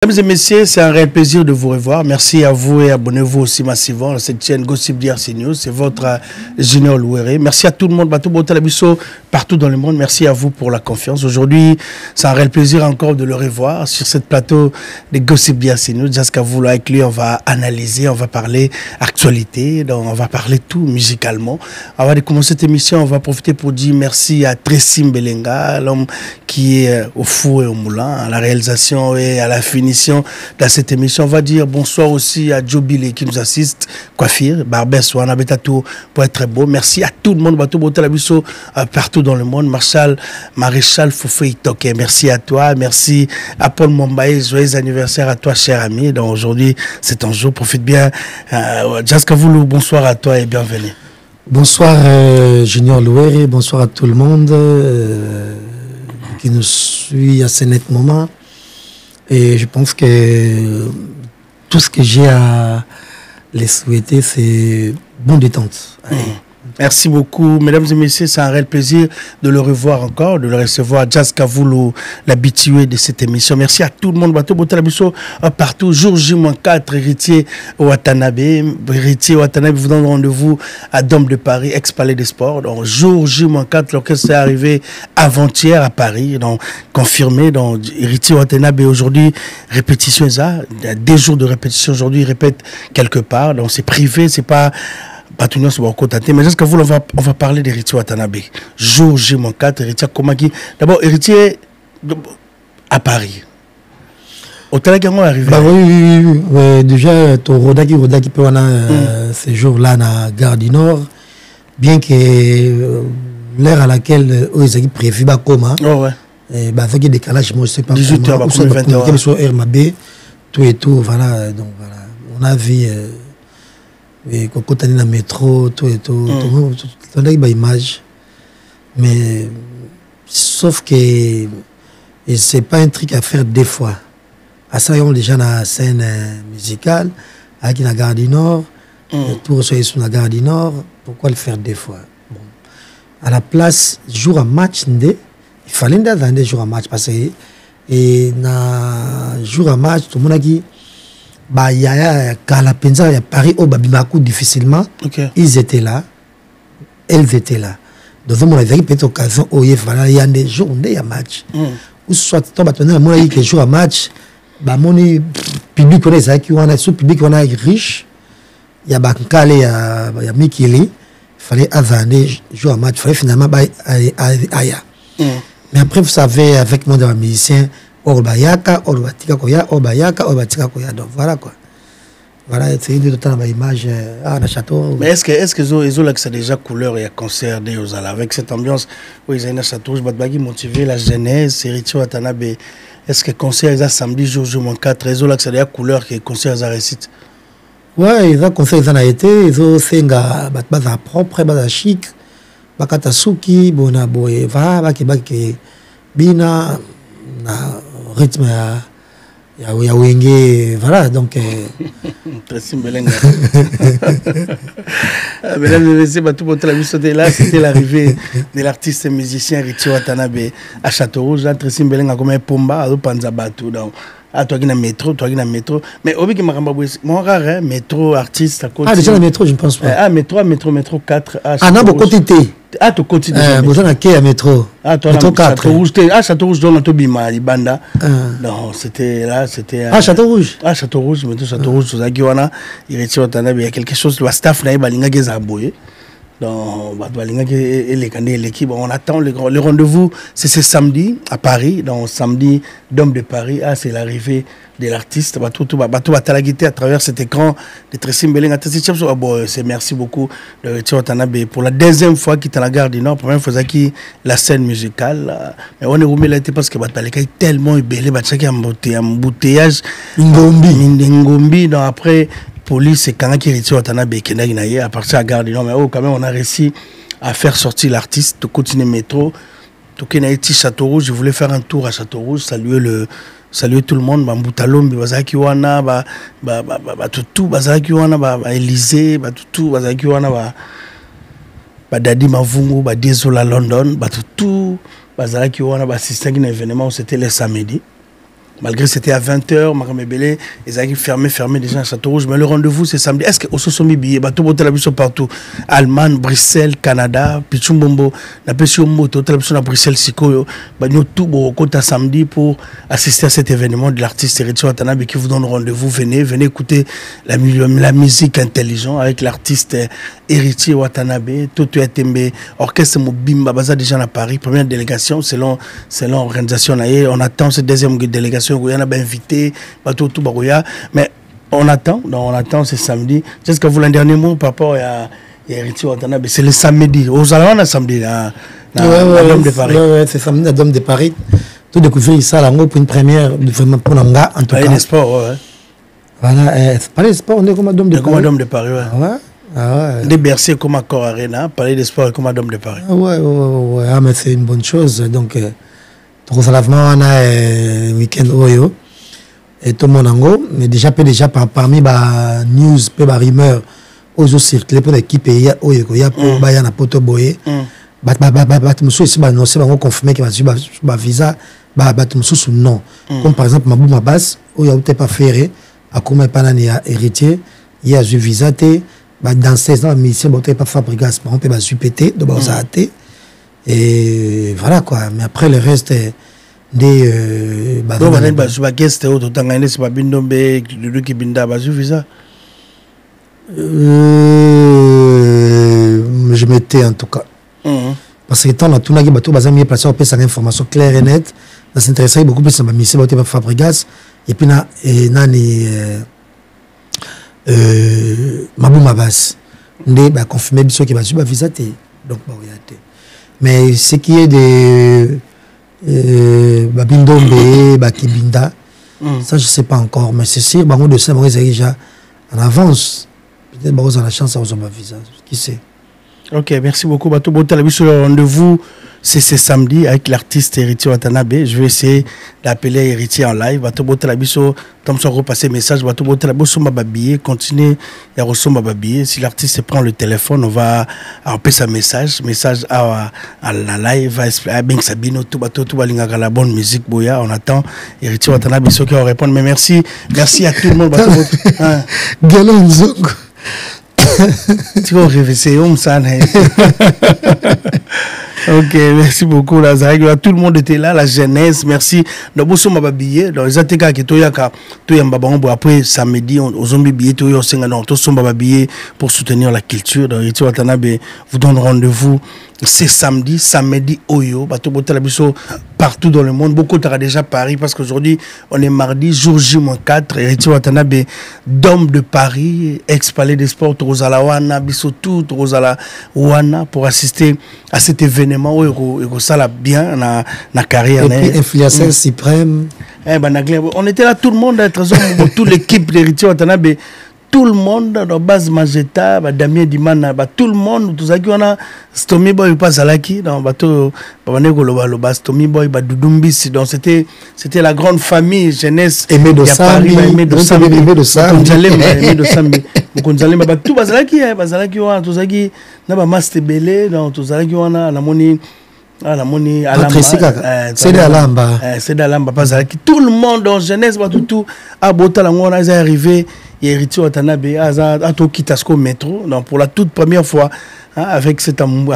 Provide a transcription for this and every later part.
Mesdames et messieurs, c'est un réel plaisir de vous revoir. Merci à vous et abonnez-vous aussi massivement à cette chaîne Gossip DRC News. C'est votre Junior Louéré. Merci à tout le monde, partout dans le monde. Merci à vous pour la confiance. Aujourd'hui, c'est un réel plaisir encore de le revoir sur cette plateau de Gossip DRC News. Jusqu'à vous, là, avec lui, on va analyser, on va parler actualité, donc on va parler tout musicalement. Avant de commencer cette émission, on va profiter pour dire merci à Tracy Mbelenga, l'homme qui est au four et au moulin, à la réalisation et à la finition dans cette émission. On va dire bonsoir aussi à Joe Billy qui nous assiste, coiffure, barbès, tout pour être très beau. Merci à tout le monde, partout dans le monde. Maréchal Foufoué Toké, merci à toi. Merci à Paul Mombaye, joyeux anniversaire à toi, cher ami. Donc aujourd'hui, c'est ton jour, profite bien. Jaskavoulou, bonsoir à toi et bienvenue. Bonsoir Junior Louéré, bonsoir à tout le monde qui nous suit à ce net moment. Et je pense que tout ce que j'ai à les souhaiter, c'est bonne détente. Merci beaucoup, mesdames et messieurs, c'est un réel plaisir de le revoir encore, de le recevoir. Jaskavoulou, l'habitué de cette émission. Merci à tout le monde, partout. Jour J-4, héritier Watanabe. Héritier Watanabe vous donne rendez-vous à Dôme de Paris, ex-palais des sports. Donc, jour J-4, l'orchestre est arrivé avant-hier à Paris, donc confirmé. Donc, héritier Watanabe, aujourd'hui, répétition, ça. Il y a 2 jours de répétition. Aujourd'hui, il répète quelque part. Donc, c'est privé, c'est pas. Mais jusqu'à vous, on va parler d'Héritier Watanabe. Jour J-4, héritier Komaki. D'abord, héritier à Paris. Au Télégramme est arrivé. Bah oui. Déjà, ton Rodaki peut avoir ces jours-là dans la gare du Nord. Bien que l'heure à laquelle ils ont prévu, comment. Oh ouais. Avec des décalages, moi je sais pas. 18h, 21h. Sur RMAB, tout et tout. Voilà. Donc voilà. On a vu. Et quand on est dans le métro, tout et tout, on a une image. Mais sauf que c'est pas un truc à faire 2 fois. À ça, on est déjà dans la scène musicale, avec la gare du Nord, tout sur la gare du Nord. Pourquoi le faire 2 fois? Bon. À la place, jour à match, il fallait des jours à match parce que dans jour à match, tout le monde a dit. Il y a Kalapenza, il y a Paris, Babimakou difficilement. Okay. Ils étaient là. Elles étaient là. Donc, on avait peut-être occasion, il y a des journées à match. Ou soit, il y a des jours à match, le public, public, on est riche. Il y a Bankale, il y a Mikili. Il fallait avoir des jours à match. Il fallait finalement Aya. Mais après, vous savez, avec moi, dans musicien, Orbayaka, Orbatika Koya, Orbayaka, Orbatika Koya. Donc voilà quoi. Voilà, c'est une de temps dans l'image à château. Mais est-ce que ils ont déjà couleur et concert aux Ala avec cette ambiance où ils ont un château, je vais motiver la jeunesse, Héritier Watanabe. Est-ce que concert ils ont samedi jour J-4, ils ont déjà couleur que concert ils ont récite? Ouais, ils ont concert ils ont été, ils ont fait un bazar propre, bazar chic, bakatasuki, bona boye, va, baki bina na rythme ya wenge, voilà donc Tracy Mbelenga. Mesdames et messieurs, là c'était l'arrivée de l'artiste musicien Héritier Watanabe à Château-Rouge. Tracy Mbelenga comme un pomba à Panzabatu. Donc toi qui na métro, mais au qui m'a mon rare métro artiste à côté. Déjà le métro je ne pense pas. Métro 4. Non beaucoup côté. Tu côté besoin à métro. Métro 4. Château-Rouge dans notre bima libanda. Non, c'était Château-Rouge. Château-Rouge, mais Château-Rouge Zagiwana, Héritier Watanabe, il y a quelque chose le staff na balinga gezaboye. Donc l'équipe, on attend le rendez-vous, c'est ce samedi à Paris, donc samedi Dôme de Paris. C'est l'arrivée de l'artiste à travers cet écran de Tracy Mbelenga. C'est merci beaucoup de Héritier Watanabe pour la 2e fois qu'il est à la gare du Nord. La première fois qu'il la scène musicale, mais on est remis là parce que Bataleka est tellement ébélé, embouteillage Ngombi, donc après police et quand Héritier Watanabe à partir de la gare du Nord, mais quand même on a réussi à faire sortir l'artiste, de continuer le métro, Château-Rouge. Je voulais faire un tour à Château-Rouge, saluer tout le monde, Mboutalombi, Bazaki Wana, tout Bazaki Wana, Élysée, tout Bazaki Wana, Dadi Mavungu, Dézola London, tout Bazaki Wana, assisté à un événement où c'était le samedi. malgré c'était à 20h, Makamebele, ils avaient fermé déjà à Château Rouge, mais le rendez-vous c'est samedi. Est-ce que au Sosomi billet, bateau télévision partout, Allemagne, Bruxelles, Canada, Pichumbombo, na pesio moto télévision à Bruxelles, Sikoyo, nous tout au côté samedi pour assister à cet événement de l'artiste Héritier Watanabe qui vous donne rendez-vous. Venez écouter la musique intelligente avec l'artiste Héritier Watanabe, Toto Yatembe, orchestre Mobimba, Baza déjà à Paris, première délégation selon l'organisation. On attend cette deuxième délégation. Il y en a invité, mais on attend, c'est samedi. Est-ce que vous l'avez un dernier mot par rapport à Héritier Watanabe? C'est le samedi. Aux Alouanes, samedi, à Dôme de Paris. Oui, c'est samedi à Dôme de Paris. Tout découvrir ça pour une première, vraiment pour Nanga, en tout cas. Palais des Sports, ouais. Voilà, Palais des Sports, on est comme à Dôme de Paris. Comme à Dôme de Paris, ouais. Ouais. Des Bercés comme à Cor Arena, Palais des Sports comme à Dôme de Paris. Ouais. Ah, mais c'est une bonne chose. Donc, on a un week-end oyo et tout le monde mais déjà parmi les news et les rumeurs aux circulent pour l'équipe et oyo il y a pour bayana poto boye monsieur ici annoncé confirmé que va visa monsieur non comme par exemple Mabou Mabas oyo a pas ferré à comment pas ya héritier il y a visa té dans 16 ans mission pas fabrigas on peut pas supéter de ça et voilà quoi, mais après le reste des je m'étais en tout cas parce que tant tout n'a pas tout basé mieux placé on peut cette information claire et nette ça s'intéressait beaucoup plus à ma mission pas Fabregas et puis nani Mabou Mabas ndé ba confirmer biso qui va suba visa donc ba oyate. Mais ce qui est de Babindombe, Bakibinda, ça je ne sais pas encore, mais c'est sûr, Bango de Saint-Maurice est déjà en avance. Peut-être Bango a la chance à avoir un visa, qui sait. Ok, merci beaucoup. Bato Botalabi sur le rendez-vous, c'est samedi avec l'artiste Héritier Watanabe. Je vais essayer d'appeler Héritier en live. Bato Botalabi sur, comme ça, repasser message. Bato Botalabi sur ma babillé, continuer à recevoir ma babillé. Si l'artiste prend le téléphone, on va appeler sa message à la live, va expliquer bien Sabino, tout bateau, tout balinga la bonne musique, boya. On attend Héritier Watanabe sur qui va répondre. Mais merci à tout le monde. Bato Botalabi. Tu vas réveiller ok, merci beaucoup Lazare. Tout le monde était là, la jeunesse, merci. Nous avons un billet. Dans les ATK qui après samedi, aux zombies billets, pour soutenir la culture. Dans Héritier Watanabe vous donne rendez-vous. C'est samedi Oyo, partout dans le monde. Beaucoup t'aura déjà Paris parce qu'aujourd'hui on est mardi, jour J-4. Héritier Watanabe, Dôme de Paris, ex-palais des sports, Rosala Wana, Bissotou, Rosala Wana pour assister à cet événement où ça l'a bien na carrière. Et puis influenceur suprême. On était là, tout le monde, toute l'équipe d'Héritier Watanabe. Tout le monde dans base Mageta, Damien Dimana, tout le monde, tout ça qui on a Stomy Boy pas Zalaki dans bateau Stomy Boy Doudumbis, donc c'était la grande famille jeunesse aimé de Sambi, aimé de Sambi Mukonzalem tout Bazalaki on tout ça qui na ba master belé dans tout ça qui on a la moni c'est de Alamba pas Zalaki tout le monde en jeunesse tout à Bota on est arrivé. Héritier Watanabe a tout quitté ce métro donc pour la toute première fois avec cet amour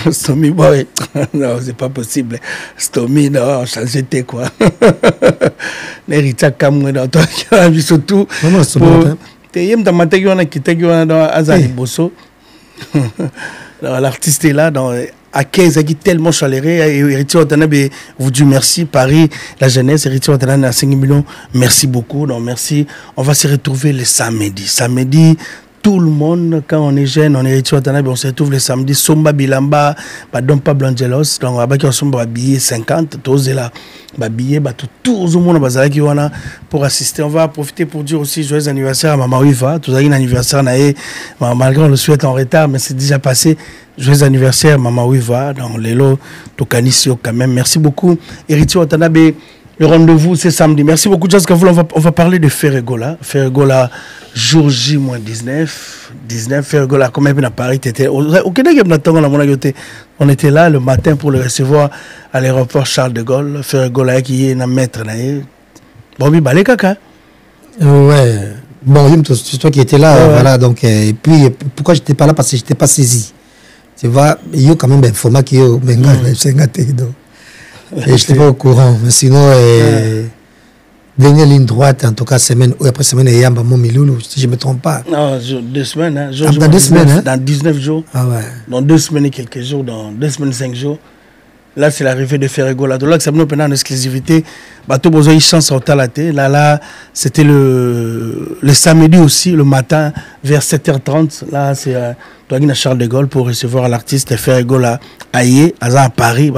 Stomy Boy non c'est pas possible Stomy non changé quoi Héritier Kamwe dans toi surtout t'es dans matin on a quitté dans Azali Bosso l'artiste est là dans à 15 qui tellement chaleureux Héritier Watanabe vous dit merci Paris la jeunesse Héritier Watanabe à 5 millions merci beaucoup non merci on va se retrouver le samedi tout le monde quand on est jeune on est Héritier Watanabe on se retrouve le samedi Somba Bilamba Don Pablo Angelos donc avec on somba billet 50 tous là billet tout le monde bazala qui wana pour assister on va profiter pour dire aussi joyeux anniversaire à Maman Wiva tout ça un anniversaire malgré on le souhaite en retard mais c'est déjà passé. Joyeux anniversaire Maman Wiva dans les lots Tokanisio quand même merci beaucoup Héritier Watanabe Le rendez-vous, c'est samedi. Merci beaucoup, Jazz Kavoul. On va parler de Ferregola. Ferregola, jour J-19. 19, Ferregola, comment il a Paris, on était là le matin pour le recevoir à l'aéroport Charles de Gaulle. Ferregola qui est un maître. Bon, il balé caca. Ouais. Bon, c'est toi qui étais là. Ouais, voilà. Donc, et puis, pourquoi je n'étais pas là? Parce que je n'étais pas saisi. Tu vois, il y a quand même un format qui est et je n'étais pas au courant. Mais sinon, dernière ligne droite, en tout cas, semaine, ou après semaine, il y a un bon Miloulou, si je ne me trompe pas. Non, 2 semaines. Hein. Dans 2 semaines, hein? Dans 19 jours. Ah ouais. Dans 2 semaines et quelques jours, dans 2 semaines, 5 jours. Là, c'est l'arrivée de Ferregola. Donc là, c'est en exclusivité. Bateau Bozoï chance au Talaté. Là, c'était le samedi aussi, le matin, vers 7h30. Là, c'est à Charles de Gaulle pour recevoir l'artiste Ferregola Aïe, à Paris.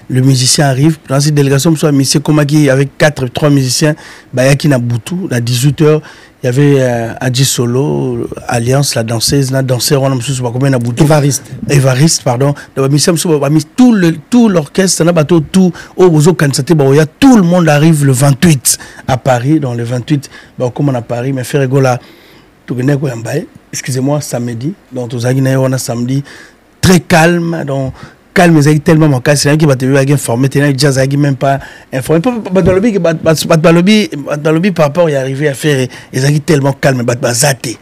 Le musicien arrive. Dans cette délégation, soit Monsieur Komaki avec 3 musiciens. Bayaki Nabutu, à 18h. Il y avait Adji Solo, Alliance, la danseuse, on a mis combien Nabutu. Évariste, pardon. Tout l'orchestre, tout le monde arrive le 28 à Paris. Dans le 28, comme on a Paris, mais Ferregola, excusez-moi, samedi. Donc, on a samedi très calme. Donc, calme, mais tellement mon cas, c'est un qui va te informer, t'es jazz, même pas informé. Dans le bi, par rapport à y arriver à faire, ils sont tellement calme, zaté.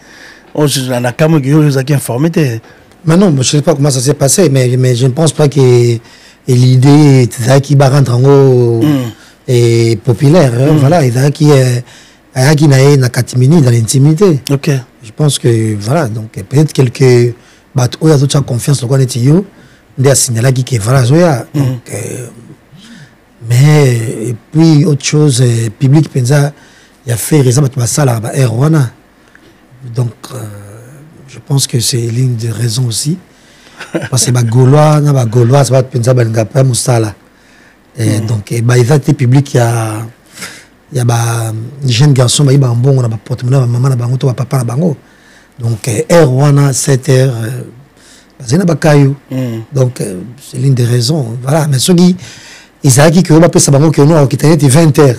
On a quand même informé. Maintenant, je ne sais pas comment ça s'est passé, mais je ne pense pas que l'idée qui va rentrer en haut est populaire. Voilà, il qui n'a pas catimini dans l'intimité. Ok. Je pense que, voilà, donc peut-être quelques bateaux, il y a d'autres confiance, le est des signalés qui voilà donc mais et puis autre chose public pensa il y a fait raison de ça là Erwana donc je pense que c'est l'une des raisons aussi parce que Gaulois ça va pensa pas musala et donc il y a public il y a jeune garçon il y a bon on a porte-monnaie maman na bango to papa na bango donc Erwana 7h donc c'est l'une des raisons voilà mais ceux qui ils a qui que on va passer bango que nous qui était 20h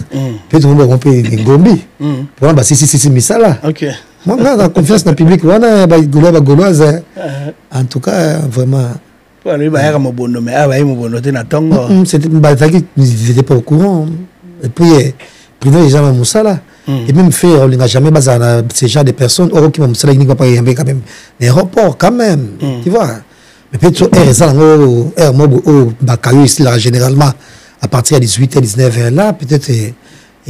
peut-être on va payer ngombi pour bah si misala OK moi la confiance dans le public on a gauloise en tout cas vraiment voilà il va y avoir mon bonhomme mais ah mon bonhomme na tongo c'était ils étaient pas au courant et puis président les gens à Moussala et même fait on n'a jamais basé ces genre de personnes au qui Moussala il n'y a pas quand même l'aéroport quand même tu vois mais peut-être air mobo au Bakayo ici là généralement à partir de 18h 19h là peut-être il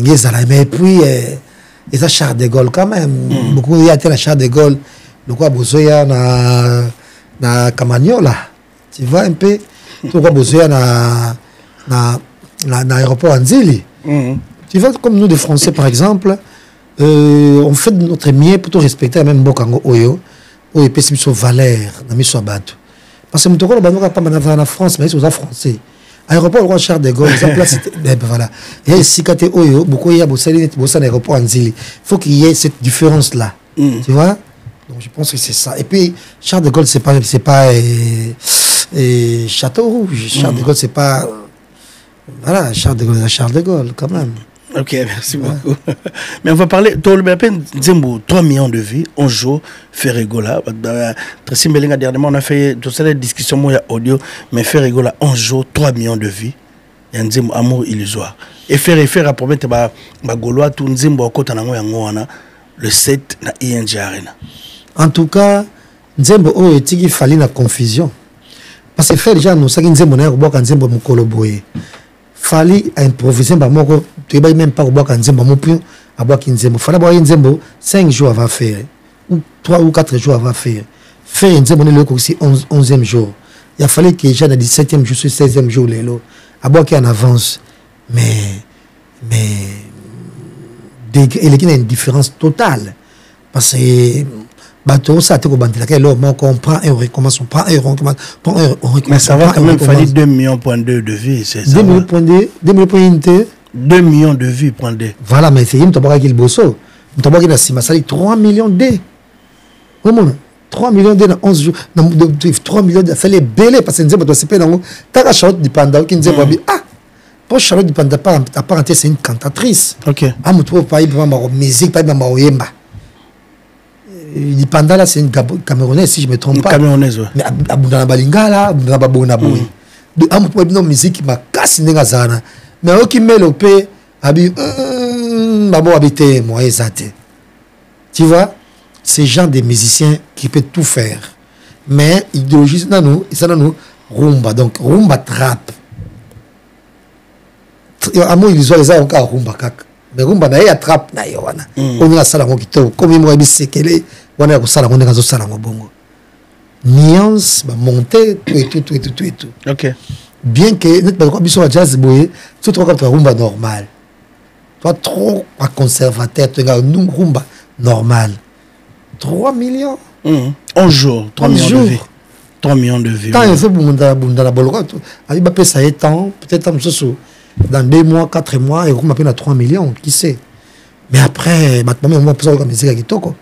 y a mais puis ils a Charles de Gaulle quand même beaucoup il y a la Charles de Gaulle le quoi Bozoya na Camagnola tu vois un peu tout quoi Bozoya na aéroport Anzili. Tu vois, comme nous, des Français, par exemple, on fait de notre mieux pour tout respecter, même Bokango Oyo, ou et puis sur Valère, dans mis sur Bateau. Parce que nous avons pas mal en France, mais ils sont français. Aéroport roi Charles de Gaulle, ils ont placé. Voilà. Et si quand Oyo, beaucoup il y a un aéroport en Zili. Il faut qu'il y ait cette différence-là. Tu vois? Donc je pense que c'est ça. Et puis, Charles de Gaulle, c'est pas Château Rouge. Charles de Gaulle, c'est pas. Voilà, Charles de Gaulle, quand même. Ok, merci beaucoup. Mais on va parler, tu as peine 3 millions de vies, 11 jours, Ferregola. Tracy Mbelinga, dernièrement, on a fait toute cette discussion, moi, audio, mais Ferregola, 11 jours, 3 millions de vies. Il y a un amour illusoire. Et faire à promettre, Gaulois, tout le 7 na ING Arena. En tout cas, Nzembo, il fallait la confusion. Parce que faire déjà, nous savons que Nzembo, Nzembo, Mokoloboye. Fallait improviser tu ne même pas au bois Nzembo à bois Nzembo fallait boire Nzembo 5 jours avant faire ou 3 ou 4 jours avant faire Nzembo le aussi 11e jour il a fallu que j'ai dans 17e jour 16e jour lelo à bois qui en avance mais il y a une différence totale parce que bateau ça te bandit laquelle on comprend et on recommence on prend et on recommence mais ça va quand même falloir 2,2 millions de vies c'est ça 2 millions de vies point D voilà mais c'est une tabara qui le bosso une tabara qui la sima ça 3 millions D comment 3 millions D dans 11 jours 3 millions D ça les belé parce que nous doit se payer dans ta chante du panda qui nous dit Pour Charlotte Dipanda, à part entière, c'est une cantatrice. Ok. Ah, mais toi, pas de musique, pas de Maoyemba. Dipanda, là, c'est une Camerounaise, si je ne me trompe pas. Camerounaise, oui. Mais Abundana Balinga, là, Abundana Babona Boy. De ah, mais toi, une musique qui m'a cassé dans Zana. Mais qui met le paix, abi, maman habité, moi, exact. Tu vois, c'est genre de musiciens qui peuvent tout faire. Mais idéologie, c'est nous, rumba. Donc, rumba trap. À moi, ils ont les gens encore rumba. Mais rumba, il y a trap. On a ça dans le comme il m'a dit, c'est qu'elle est. On a ça dans le bongo. Nuance, monter, tout. Ok. Bien que, nous avons besoin de jazz, tu trouves que rumba normal. Toi, trop conservateur, tu as un rumba normal. 3 millions. 11 jours, 3 millions de vues. 3 millions de vues. Quand il fait dans la Bolora, il va payer ça étant, peut-être dans 2 mois, 4 mois, il va payer 3 millions, qui sait. Mais après, maintenant, on va passer à la musique qui toko.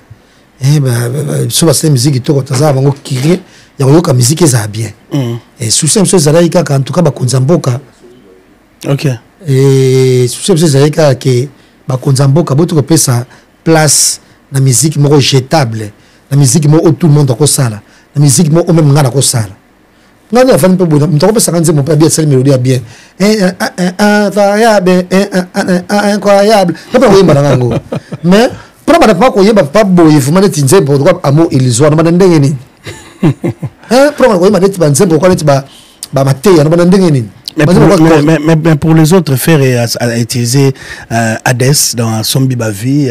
Eh ben, sur la musique qui toko, ça va crier, il y a une musique qui est bien. Et sous ces choses, en tout cas, Bakunzamboka. Ok. Et sous ces choses, que Bakunzamboka, beaucoup de sa place. La musique est jetable, la musique où tout le monde a ça, la musique où même on a ça. On a fait un peu de temps, on a dit mon père bien, c'est mélodie bien. Incroyable, incroyable. Mais pour ne pas qu'on y ait pas beau, il faut me dire pour droit amour illusoire, on m'a dit. Pour qu'on y ait pas pourquoi tu vas mater, on m'a dit. Mais pour les autres, faire à utiliser Hades dans Sombi Bavi.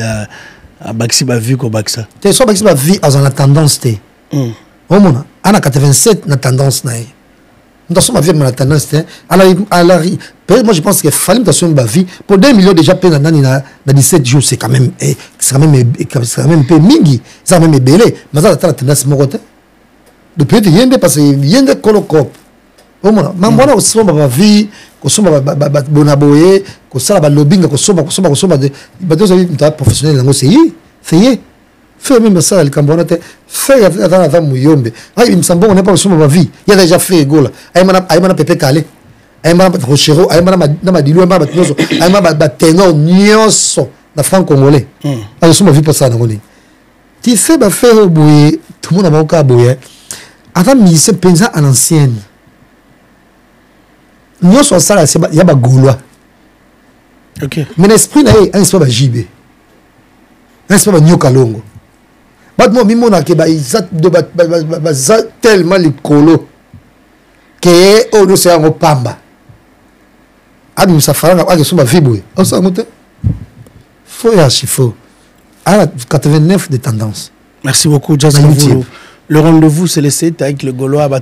Baxi ba vu ko Baxa. T'es soit Baxi ba vie dans la tendance té. Au moins, en 87 na tendance na. Nous sommes avec la tendance té. Moi je pense que fallait que soit ba vie pour 2 millions déjà peine na 17 jours c'est quand même un peu mingi, ça même belé. Mais ça la tendance mo côté. Depuis il y a parce que il y a des colocop. Au moins, mamona aussi ba vie kosoma bonaboye kosala ba lobbying kosoma de bateau ça est professionnel ngo c'est fait même ça le cambonate fait avant muyombe ai il me semble on n'est pas kosoma ba vie il y a déjà fait gola ai mana pepe calé ai mana rochero ai mana na madilu ai mana batinoso ai mana ba tenor nyonso na franc congolais ai kosoma vie pour ça ngoni tu sais ba faire boye tout le monde a pas boye avant musicien pensa à l'ancienne. Nous sommes ça, il y a des Gaulois. Ok. Mais l'esprit, il y a un esprit de JB. Un esprit de Nyokalongo. Mais moi, je tellement les colos que nous sommes en Pamba. Ah, nous sommes en Viboué. On s'en monte. Faut y acheter, faut. Ah, 89 de tendance. Merci beaucoup, Jazz. Le rendez-vous, c'est le 7 avec le Gaulois. Le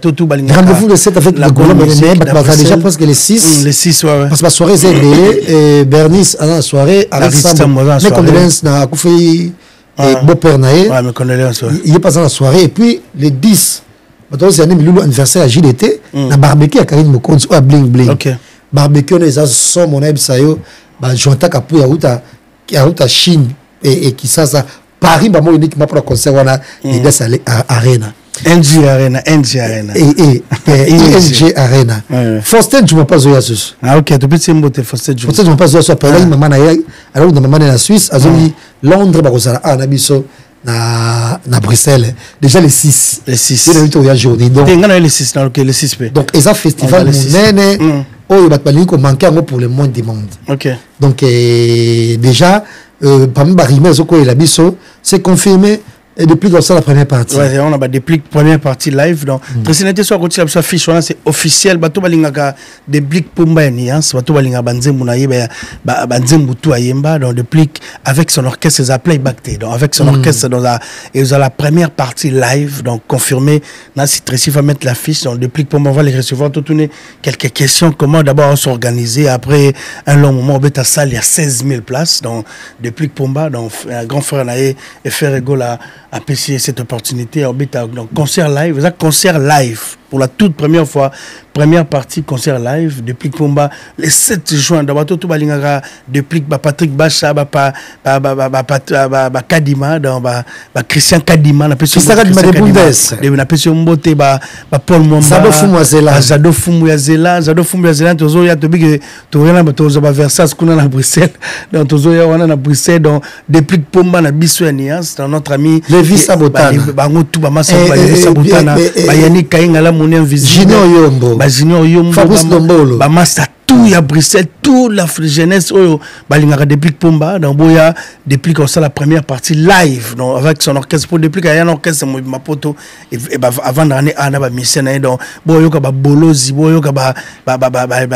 rendez-vous, le 7 avec le Gaulois. Mais déjà presque les 6. Les 6, ouais. Parce que la soirée, c'est belé. Et Bernice, à la soirée, avec Sam. Mes condoléances, na Koufei et beau-père Naé. Ouais, mes condoléances, ouais. Il est passé dans la soirée. Et puis, les 10, c'est l'anniversaire à JDT. Na barbecue à Karine Mokonzi, ou à Bling Bling. Ok. Barbecue, les assos, mon aïe, ça y est. Jonta Kapou, il y a Chine. Et qui ça, Paris, bah, moi, uniquement pour le concert, on a des Arena. NG Arena. Et NG Arena. Faustin, tu ne m'as pas joué à ce. Ah, ok, tu peux te dire que Faustin, tu ne m'as pas joué à ce. Maman, alors, maman est en Suisse, à Londres, à Nabiso, à Bruxelles. Déjà les 6. Les 6. Il y a 8 journées. Donc, les 6, les 6 P. Donc, ils ont un festival, oh, il va te manquer pour le moins du monde. Ok. Donc, déjà, parmi les rimes, c'est confirmé Et depuis comme ça, la première partie. Ouais, on a des première partie live. Donc, Tressinete soit côté la fiche, c'est officiel. Bato balingaka des blics pomba niance. Bato balinga banzembu na yeba banzembu tu ayemba. Donc, depuis avec son orchestre, ils appellent playback. Donc, avec son orchestre dans la et dans la première partie live. Donc, confirmé. Là, si Tracy va mettre l'affiche. Donc, depuis pomba on va les recevoir. Tout tourner quelques questions. Comment d'abord s'organiser après un long moment. Au salle, il y a 16 000 places. Donc, depuis pomba, donc un grand frère naé et faire égaux à apprécier cette opportunité. Donc, concert live, concert live. pour la toute première fois, première partie concert live depuis Pomba le 7 juin dans bateau tout balingara depuis Patrick Bacha Kadima dans Christian Kadima na peso Kadima de Bundes na peso mbote Paul Momba Zado Fumu ya Zela tozo ya tobiki torena tozo ba Versailles kuna na Bruxelles donc tozo ya wana na Bruxelles donc depuis Pomba na biso ya Nias dans notre ami Levi Sabotana bango tout ba massa Levi Sabotana bayani kainga la moni invisible Junior Yombo Fabrice Dombolo Bamasta tout ya Bruxelles toute la jeunesse oyo balingaka depuis Pomba dans boya depuis comme ça la première partie live donc avec son orchestre pour depuis qu'il y a un orchestre Mapoto et avant d'année ana ba mission donc boyo ka ba bolozi boyo ka ba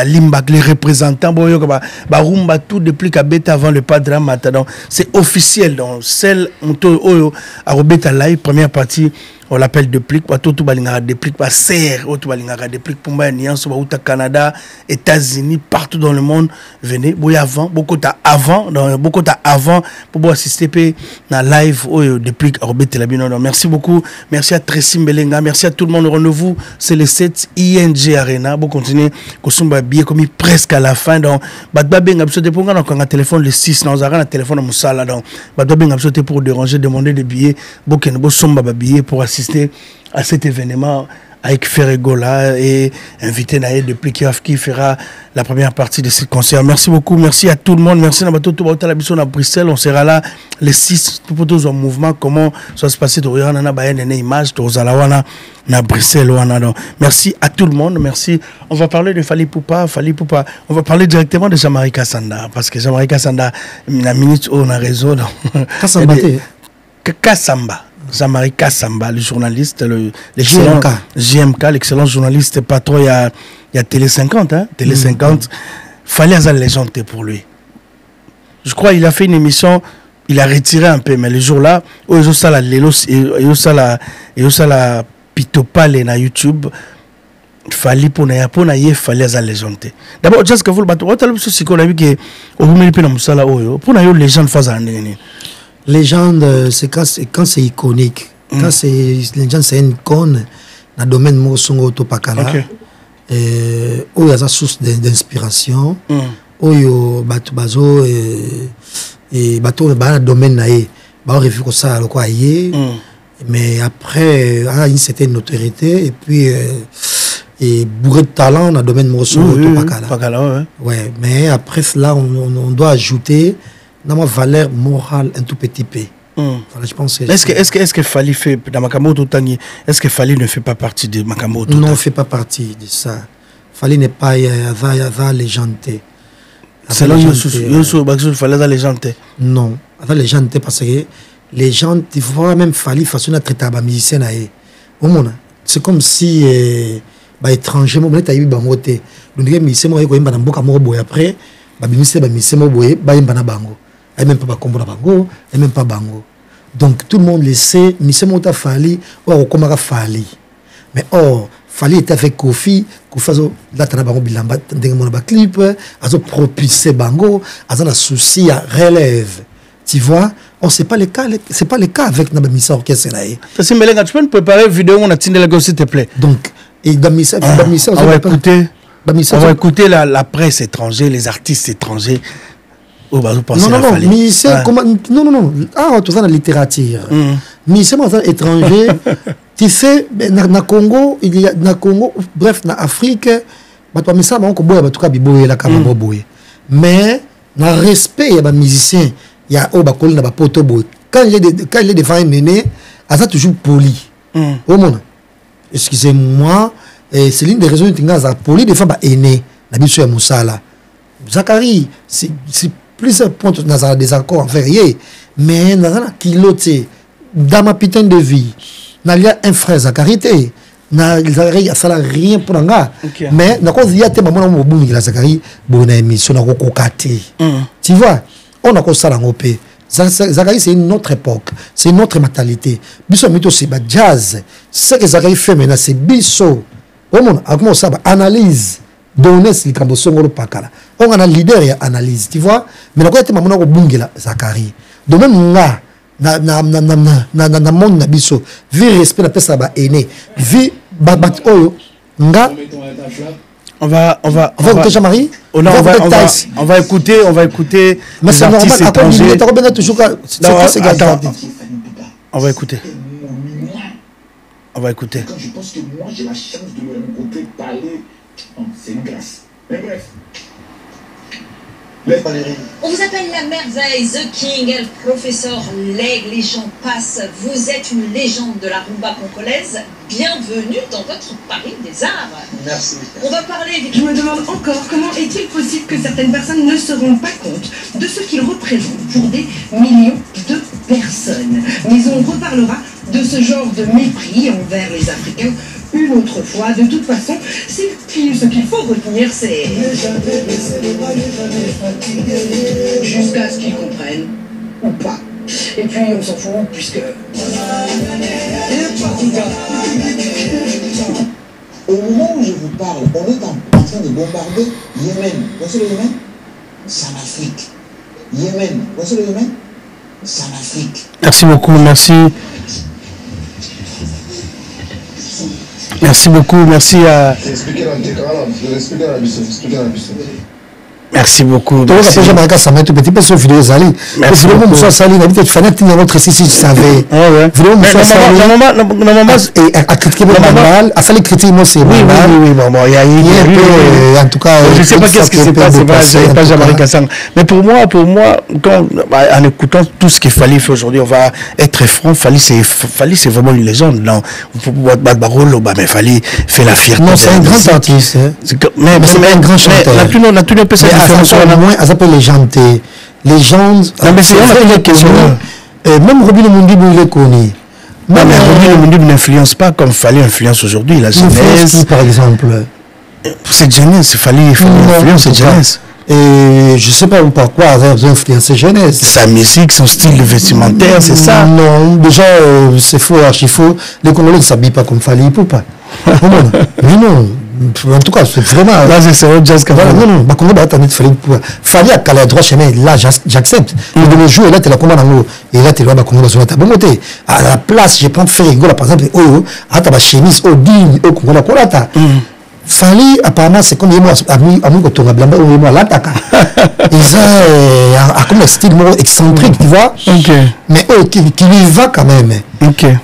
limba les représentants boyo ka ba rumba tout depuis ka beta avant le pas de la matin donc c'est officiel donc celle moto oyo a robeta live première partie on l'appelle Deplique, tout balingara Deplique, pas serre, tout balingara Deplique, Pomba, Niance, Baouta, Canada, États-Unis, partout dans le monde. Venez, beaucoup avant, pour assister à la live, Deplique, Robert Telabino. Merci beaucoup, merci à Tracy Mbelenga, merci à tout le monde. Rendez-vous, c'est le 7 ING Arena. Bon, continuez, Kosumba billet commis presque à la fin. Donc, Badbabeng, absolument, pour un téléphone le 6, dans un téléphone à Moussala. Donc, Badbabeng, absolument, pour déranger, demander des billets. Bon, Somba billet pour assister à cet événement avec Ferregola et invité Naïd depuis qui fera la première partie de ce concert. Merci beaucoup, merci à tout le monde, merci à Bruxelles, on sera là les 6 pour tous en mouvement, comment ça va se passer, une image, na Bruxelles, merci à tout le monde, merci. On va parler de Fali Poupa, on va parler directement de Jean-Marie Kassanda, parce que Jean-Marie Kassanda, la minute où on a raison. Kassamba. Jean-Marie Kassamba, le journaliste, l'excellent JMK, l'excellent journaliste patron, il y a Télé 50, hein, Télé 50, fallait avoir la légende pour lui. Je crois qu'il a fait une émission, il a retiré un peu, mais le jour-là, où il y a la pitopale na YouTube, fallait pour fallait avoir la légende. D'abord, juste que vous le bateau, on a vu que pour la légende face à légende, c'est quand c'est iconique. Quand c'est légende, c'est une icône dans le domaine Mosongo Topakala. Où il y a une source d'inspiration. Où il y a Bato Bazo et Bato dans le domaine naïe. Bah on refuse comme ça quoi mais après a une certaine notoriété et puis et bourré de talent dans le domaine Mosongo Topakala. Ouais, mais après cela on doit ajouter dans ma valeur morale un tout petit peu. Voilà, je pense que est-ce que Fali fait dans Makamoto Tangi, est-ce que Fali ne fait pas partie de Makamoto? Non, ne fait pas partie de ça. Fali n'est pas la légende. C'est là où Fali la légende. Non, la légende parce que les gens, il faut même Fali façon de traiter les musiciens. C'est comme si étranger, moi tu as eu bangoté. Donc les musiciens moi ils ont dans boka mo boy après, musiciens mo boy, na bango. Et même pas combo na bango, et même pas bango. Donc tout le monde le sait, musiciens mo ta Fali, ou comment Fali. Mais Fali était avec Kofi azo la tana bango bilamba ndenge mo na clip, azo propulser bango, azo na souci à relève. Tu vois, c'est pas le cas avec na missa orchestre là. Ça Melenga, tu peux nous préparer une vidéo on a tindé la s'il te plaît. Donc et dans missa on va écouter la presse étrangère, les artistes étrangers. Non, ah, tout ça dans la littérature. Missa étranger, tu sais, na Congo, il y a na Congo, bref, na Afrique, bah missa ba ko boya ba tout ka biboye la ka ba boye. Mais na respect ya ba musicien, il y a Obakol na ba poto boy. Quand il est devant un néné, ça toujours poli. Au monde. Excusez-moi, c'est l'une des raisons que tu as poli devant ba aîné, na biso ya Moussala. Zachary, c'est plus un point dans des accords envers hier, mais dans un kiloté dans ma putain de vie, n'a un frère Zachary n'a ça rien pour nga, mais n'a cause il y a tellement mon bon la Zachary bonne émission na kokokate. Tu vois, on a ça en OP. Zachary c'est une autre époque, c'est une autre mentalité. Biso mito c'est jazz. Ce que Zachary fait maintenant c'est biso. Au monde, comment ça analyse donner ce qu'il y a pakala. On a un leader et analyse, tu vois. Mais la côté maman ko bungela Zachary. De même na monde na biso, vu respect la personne ba aîné, vu On va écouter Jean-Marie. On va écouter. Mais c'est normal. On va écouter. On va écouter. Quand je pense que moi j'ai la chance de le rencontrer, parler, c'est une grâce. Mais bref. On vous appelle la merveille, The King, le professeur L'Aigle, les gens passent. Vous êtes une légende de la rumba congolaise. Bienvenue dans votre Paris des Arts. Merci. On va parler. Je me demande encore comment est-il possible que certaines personnes ne se rendent pas compte de ce qu'ils représentent pour des millions de personnes. Mais on reparlera de ce genre de mépris envers les Africains une autre fois. De toute façon, ce qu'il faut retenir, c'est jusqu'à ce qu'ils comprennent ou pas. Et puis on s'en fout puisque au moment où je vous parle, on est en train de bombarder Yémen. Vous voyez le Yémen? C'est en Afrique. Yémen. Vous voyez le Yémen? C'est en Afrique. Merci beaucoup, merci. Merci beaucoup, merci à... Merci beaucoup. Merci en tout cas, je ne sais pas qu'est-ce qui s'est passé, pas Jean-Marie Kassang. Mais pour moi, en écoutant tout ce qu'il fallait faire aujourd'hui, on va être franc. Fali, c'est vraiment une légende. Non, mais Fali fait la fierté. Non, c'est un grand artiste. Mais c'est un grand chanteur. Elle s'appelle légende. Légende. Non, mais c'est une question. Même Robin Mundi, il est connu. Non, mais Robin Mundi n'influence pas comme Fali influence aujourd'hui. La jeunesse. Par exemple. C'est jeunesse. Fali influence cette jeunesse. Et je ne sais pas pourquoi avoir influencé jeunesse. Sa musique, son style vestimentaire, c'est ça? Non, déjà, c'est faux, archi faux. Les Congolais ne s'habillent pas comme Fali, pour pas. Mais non. En tout cas, c'est vraiment. Là, c'est autre chose que voilà, non, Congo va attendre Fali à calé à droit chemin. Là, j'accepte. Mais de nos jours, et là, tu es là, comment on et là, tu es là, Congo dans ta bonne côté. À la place, je prends Ferrigo, par exemple, à ta chemise, au digne, au Congo, la colata. Fali, apparemment, c'est comme moi, ami Kotonga Blamba, ou moi, l'attaque. Ils ont comme un style excentrique, tu vois. Mais qui lui va quand même.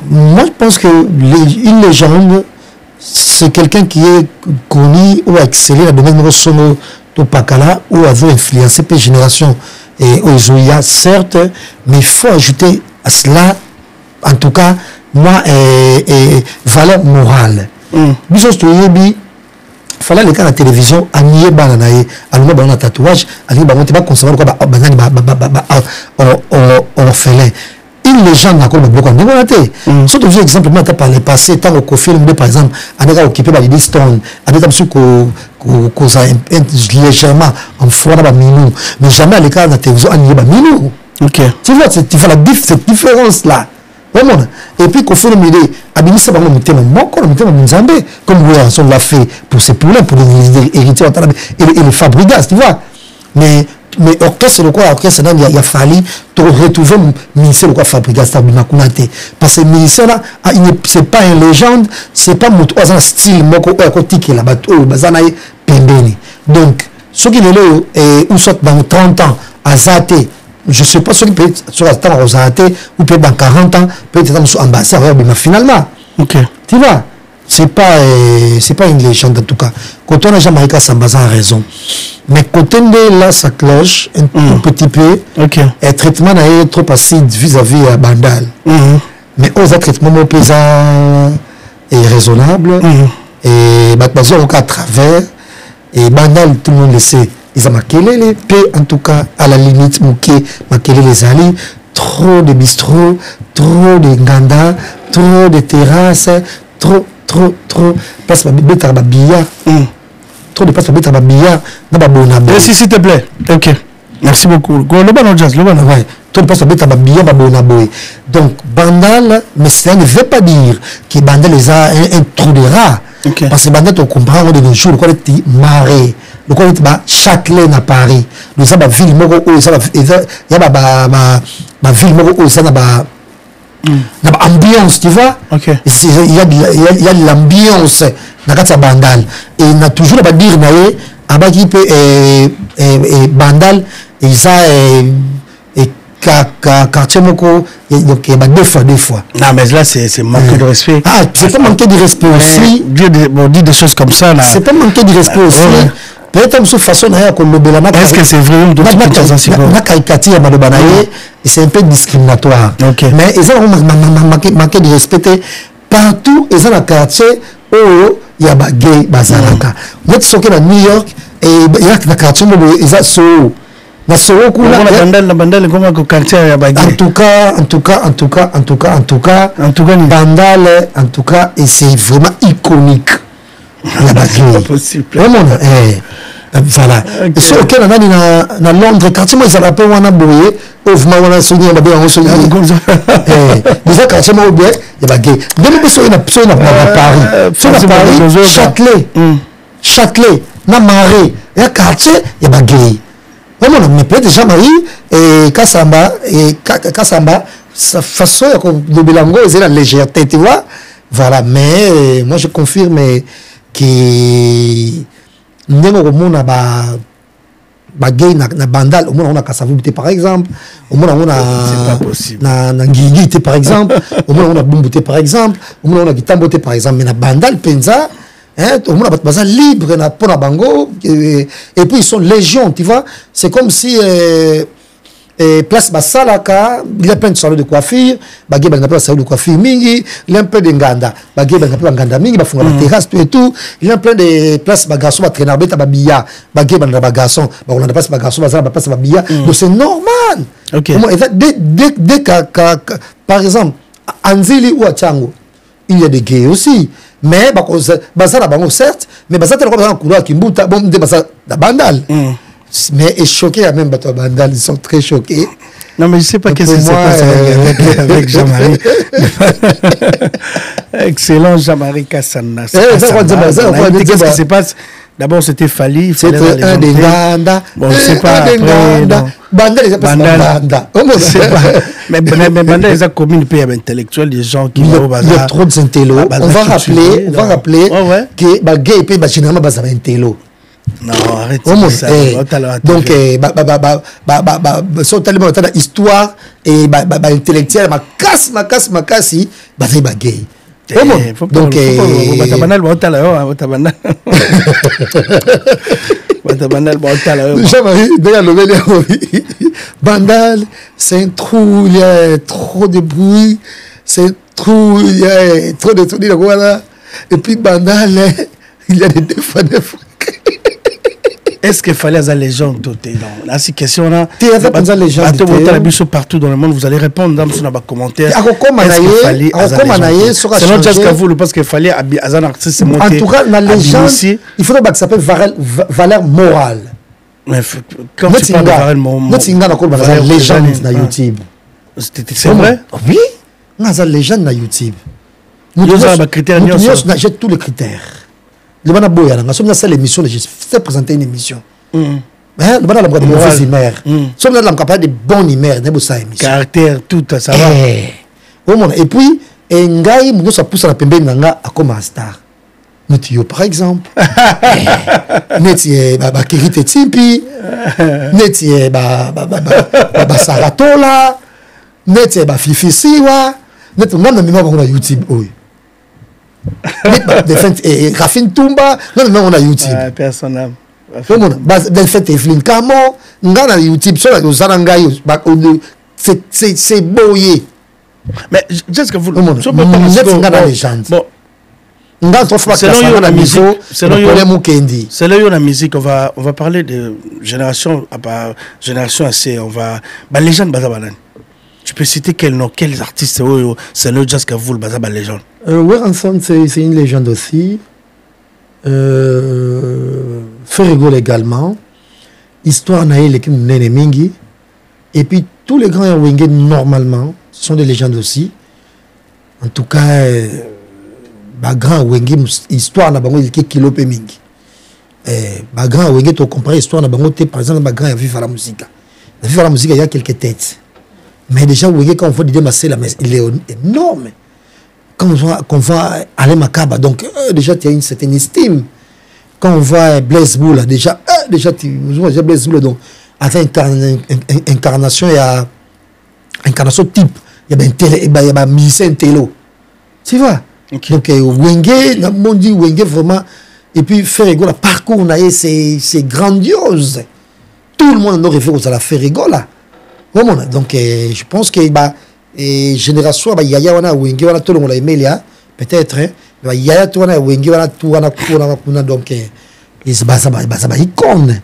Moi, je pense que une légende, c'est quelqu'un qui est connu ou excellé dans le domaine de sono de Pakala ou a influencé les générations et Ozoya, certes, mais il faut ajouter à cela, en tout cas, moi, valeur morale. Il fallait les cas à la télévision, à nier bananaï, à nous avoir un tatouage, à nous avoir un consommateur quoi, banane, orphelin. Une légende n'a pas beaucoup de volonté. Surtout j'ai exemple maintenant par le passé, tant au film par exemple, on a occupé par les Stone, on a su qu'on légèrement en froid dans minou, mais jamais à l'écart de la télévision on nier minou. Tu vois cette différence là. Et puis qu'on fait le milieu, Abinissa va me mettre mon corps, me mettre mon zambé, comme on l'a fait pour ces poulets, pour les héritiers et les fabricants, tu vois. Mais orchestre, c'est le quoi, orchestre, il a fallu retrouver le ministère, le quoi, fabricant, parce que le ministère là, c'est pas une légende, c'est pas un style, moko, qui est là-bas, bazanaï, pembeni. Donc, ce qui est là, ou soit dans 30 ans, à Zate, je ne sais pas ce qui peut être sur la temps aux arrêtés ou peut-être dans 40 ans, peut-être dans l'ambassadeur, mais finalement, tu vois, c'est pas une légende en tout cas. Quand on a Jean-Marie Sambazan a raison. Mais quand on est là, ça cloche un tout petit peu. Et le traitement est trop acide vis-à-vis à Bandal. Mais aux traitements pesant et raisonnable. Et Batbazor à travers. Et Bandal, tout le monde le sait. Ils ont marqué les paix, en tout cas, à la limite, marqué les alliés, trop de bistrots, trop de ganda, trop de terrasses, trop, passe ma bête à billard, trop de passe ma bête à billard, n'a pas bon abonné. S'il te plaît, ok, merci beaucoup. Le bon jazz, le bon. Ouais, trop de passe ma bête à billard, n'a pas bon abonné. Donc, Bandal, mais cela ne veut pas dire que Bandal les a un trou de rat. Parce que Bandal, on comprend de nos jours, le quoi est maré. Le quoi est Châtelet à Paris. Nous avons ma ville, il y a ma ville, ça n'a pas. ambiance, tu vois. Ok. Il y a de l'ambiance dans la bandal. Et on a toujours pas dire naé abaki pe bandal et ça et quartier moko donc il y a deux fois. Non mais là c'est manquer de respect. Ah, c'est pas manquer de respect aussi. Dire des choses comme ça là. C'est pas manquer de respect aussi. Peut-être que façon est-ce que c'est vrai ou c'est un peu discriminatoire. Okay. Mais ils ont manqué de respecter partout. Ils ont un quartier où il y a des gays, bazalaka. Moi, je suis à New York et il y a un quartier où ils ont Soho. La Soho, la bandale, comment le quartier il y a des gays. En tout cas, bandale, en tout cas, et c'est vraiment iconique. Il y a des gays. C'est pas possible. Vraiment, voilà. Et ce auquel on a dit dans Londres, quartier, moi, ils appellent on a boyé, ouvement, on a soigné, on a bien soigné. Déjà, quartier, moi, il y a des gays. Même si on a Paris, Châtelet, na Marais, il y a quartier, il y a des gays. Vraiment, mais peut-être déjà Marie, et Kassamba, sa façon de Belango, c'est la légèreté, tu vois. Voilà, mais moi, je confirme que ndenge okomona bagay na bandal omona ona kasavubite par exemple omona ona na ngingite par exemple omona ona bumbute par exemple omona ona kitambote par exemple mais na bandal penza hein omona baza libre na pona bango et puis ils sont légion tu vois c'est comme si place basalaka il y a plein de salons de coiffure bagay ba ngapela salon de coiffure mingi il y a un peu de nganda bagay ba ngapela nganda mingi ba funga ba terrasse tout et tout il y a plein de places ba garçons ba traîner beta ba billa bagay ba ba garçons ba on a pas ba garçons ba place ba billa donc c'est normal. OK. Dès par exemple Anzili ou Achango il y a des gays aussi mais ba ça la bango certes mais ba ça tellement ba couloir kimbuta bon de ba ça la bandal. Mais est choqué à même Bateau Bandal, ils sont très choqués. Non mais je sais pas qu'est-ce qui se passe avec Jean-Marie. Excellent Jean-Marie Kassana. Qu'est-ce qui se passe? D'abord c'était Fali, c'était un des Ganda. Bon, c'est pas Bandal, ils Banda. Mais Bandal, ils ont commis une paix intellectuelle des gens qui vont au bazar. Il y a trop d'intello. On va rappeler que Bagay et puis généralement bazar intello. Non, arrête ça. Donc, sont tellement dans l'histoire et intellectuel, ma casse, c'est bagay. Donc, Bandal, c'est un trou, il y a trop de bruit, c'est un trou, il y a trop de trucs, voilà. Et puis Bandal, il y a des défauts. Est-ce qu'il fallait des légendes dans ces questions-là? Partout dans le monde, vous allez répondre dans les commentaires. Est-ce qu'il fallait selon Jazz Kavoul, parce qu'il fallait un artiste monter. En tout cas, la légende, il faudrait que ça s'appelle valeur morale. Mais quand tu parles de valeur morale, la légende sur YouTube. C'est vrai? Oui, la légende sur YouTube. J'ai tous les critères. Le bana boya nga somna ça l'émission je sais présenter une émission hein le bana la de mauvaise humeur somna la capable de bonne humeur ne bossa émission caractère tout ça va et puis ngai muno sa pousse na pembeni nga akoma star Nutio par exemple netie ba Kirite Timpi netie ba Saratola netie ba Fifisiwa netie ngana mima ba na YouTube oyo Rafine Toumba, non, on a YouTube. Personnel. Des fait Evelyn Camo, on a YouTube, c'est boyé. Mais qu'est-ce que vous bon, selon la musique, on va parler de génération assez, on va légende bazabalan. Tu peux citer quel nom, quels artistes c'est le Jazz Kavoul bazaba légende. Ensemble, c'est une légende aussi. Ferrigol également. Histoire naïe l'équipe Nene Mingi. Et puis tous les grands Wenge normalement sont des légendes aussi. En tout cas, grand Wenge histoire na bango qui kilope mingi. Grand Wenge tu compares histoire na bango par exemple grand Viva la musique. Viva la musique il y a quelques têtes. Mais déjà, quand on voit Didier Massela, il est énorme. Quand on voit Alain Makaba, donc déjà, tu as une certaine estime. Quand on voit Blaise Boula, déjà tu vois Blaise Boula, donc, avec incarnation, il y a incarnation type. Il y a un musicien télo. Tu vois? Okay. Donc, Wenge, on dit Wenge vraiment. Et puis, Ferrigo, le parcours, c'est grandiose. Tout le monde a référé à la Ferrigo, là. Donc, je pense que génération, il y a Wenge, tout le monde a aimé, peut-être. Il y a Wenge, donc, c'est icône.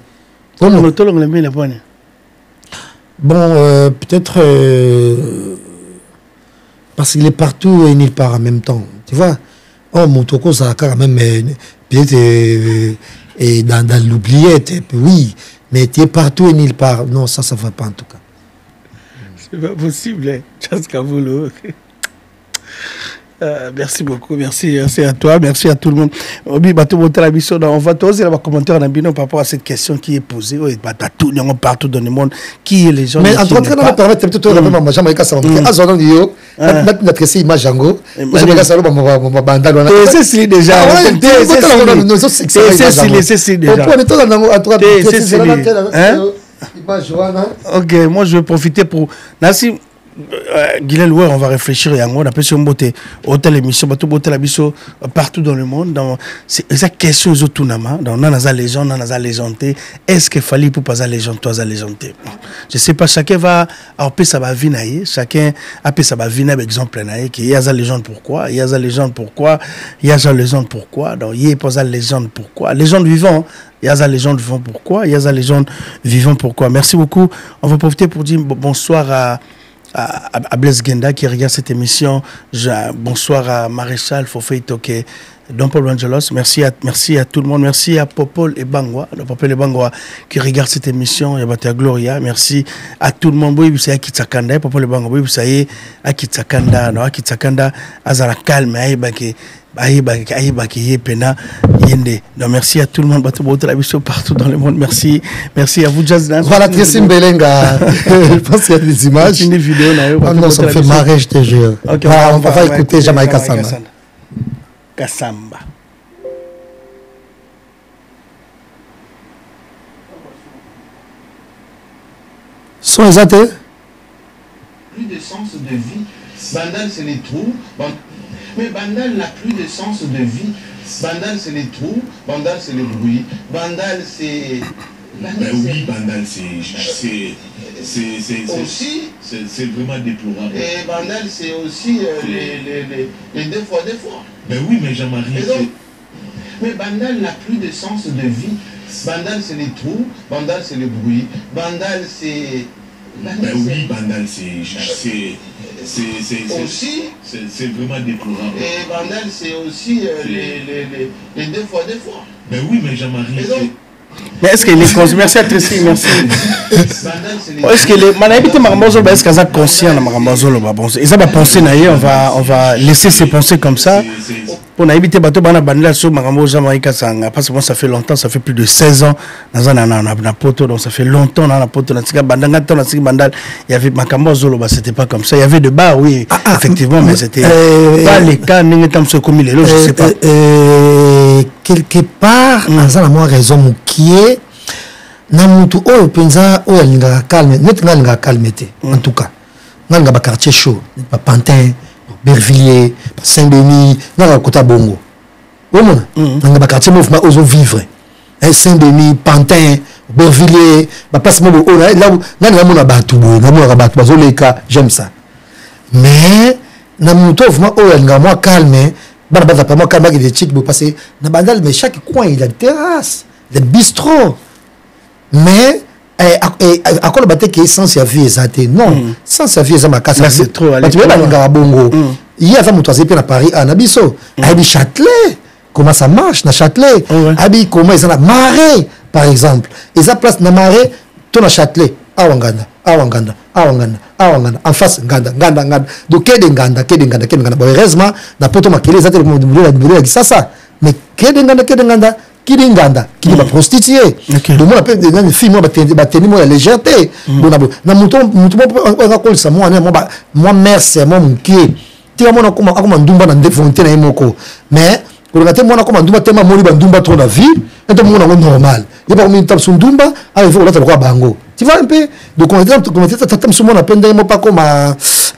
Bon, peut-être parce qu'il est partout et nulle part en même temps. Tu vois? Oh, Moutoko, ça a quand même peut-être dans l'oubliette. Oui, mais tu es partout et nulle part. Non, ça ne va pas en tout cas. C'est pas possible, Tchaskaboulou. Merci beaucoup, merci à toi, merci à tout le monde. On va poser un commentaire par rapport à cette question qui est posée. Partout dans le monde, qui est les gens. Mais en tout cas, on va permettre tout le monde de faire ça. Notre image Django. C'est déjà. Ok, moi je vais profiter pour. Guilherme, on va réfléchir et on a pu se monter hôtel émission partout dans le monde. C'est la question aux autres dans la légende, dans la légende. Est-ce qu'il fallait pour pas la légende, toi la légende? Je sais pas, chacun va appeler ça va venir, chacun appelle ça va venir exemple qui y a la légende pourquoi, il y a la légende pourquoi, il y a la légende pourquoi, donc il y a pas la légende pourquoi, légende vivant. Il y a la légende vivant pourquoi, il y a la légende vivant pourquoi. Merci beaucoup. On va profiter pour dire bonsoir à Blaise Genda qui regarde cette émission. Bonsoir à Maréchal Fofé Toké, Don Paul Angelos. Merci à tout le monde. Merci à Popol et Bangwa, qui regarde cette émission. Il y a Gloria. Merci à tout le monde. Oui, vous savez, Akitsakanda, Popol et Bangwa. Oui, vous savez, Akitsakanda, Azara calme, donc merci à tout le monde partout dans le monde. Merci à vous, Jazz. Voilà, Trissim Belenga. Je pense qu'il y a des images. Une vidéo. Non, ça me fait marrer, je te jure. Okay, on va écouter Jamaïca Samba. Kassamba. Sont exacts. Plus de sens de vie. Bandal, c'est les trous. Mais Bandal n'a plus de sens de vie. Bandal, c'est les trous. Bandal, c'est le bruit. Bandal, c'est... oui, Bandal, c'est aussi... C'est vraiment déplorable. Et Bandal, c'est aussi les deux fois. Ben oui, mais Jean-Marie... Mais Bandal n'a plus de sens de vie. Bandal, c'est les trous. Bandal, c'est le bruit. Bandal, c'est... Ben oui, Bandal, c'est aussi... C'est vraiment déplorable. Et Bandal, c'est aussi les deux fois. Ben oui, mais Jean-Marie... Mais est-ce qu'il est conscient? Merci à Tracy, merci. Est-ce qu'il est... Est-ce qu'il est conscient de ils ont pensé, on va laisser ses pensées comme ça. Pour éviter parce que ça fait longtemps, ça fait plus de 16 ans donc ça fait longtemps dans la poto il y avait c'était pas comme ça, il y avait de bars, oui, effectivement, mais c'était pas les cas comme je sais pas. Quelque part à moi raison qui est namutu oyo penza oyo linga calme net nga calmete en tout cas nga ba quartier chaud ba Pantin Bervilliers Saint-Denis nga kota bongo omona nga ba quartier mouvement ozo vivre Saint-Denis Pantin Bervilliers ba place mo là nga mona batu bazoleka, j'aime ça, mais namutu mouvement oyo linga moi calme bah pas moi calme des chics parce que na Bandal mais chaque coin il a une terrasse, des bistrots. Mais à quoi le bâtiment qui est sans vie exacté non sans vie ça ma casse c'est trop tu vois dans bongo il y a un motorisé à Paris à Nabiso à Châtelet comment ça marche na Châtelet abi comment ils en a marée par exemple ils a place na marée tout na Châtelet awanganda en face nganda donc kede nganda heureusement na poto makele za te ça mais kede nganda qui dit nganda qui dit prostituée donc moi appelle des filles moi bateni moi légèreté bon na mouton on a ça moi mère c'est mon qui tu vas moi comme ndumba na défonter na moko mais pour regarder moi comme ndumba tellement moli bandumba trop la vie et tout le monde normal il pas comme tape sur ndumba ah il faut là quoi bango tu vois un peu donc on tape sur moi na peine pas comme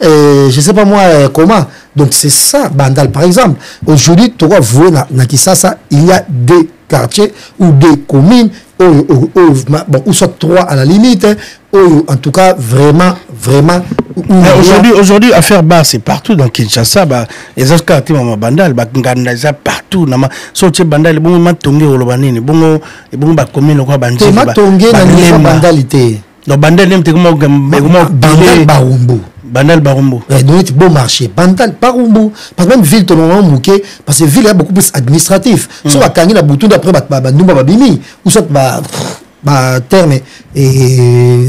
je sais pas moi comment donc c'est ça Bandal par exemple aujourd'hui tu vois vous na Kisasa il y a des quartiers ou des communes où soit 3 à la limite en tout cas vraiment aujourd'hui affaire bar c'est partout dans Kinshasa les autres quartiers Bandal nganda ça partout na so tu Bandal bon matonge oloba nini bon ba commune quoi banji matonge na bandalité donc Bandal même comment Bandal Barumbu Bandal Barumbu. Donc c'est bon marché. Bandal Barumbu. Parce que même ville totalement mouquée. Parce que ville est beaucoup plus administratif. Soit la kangi la bouton d'après Bandumba Babimi. Ou soit terme et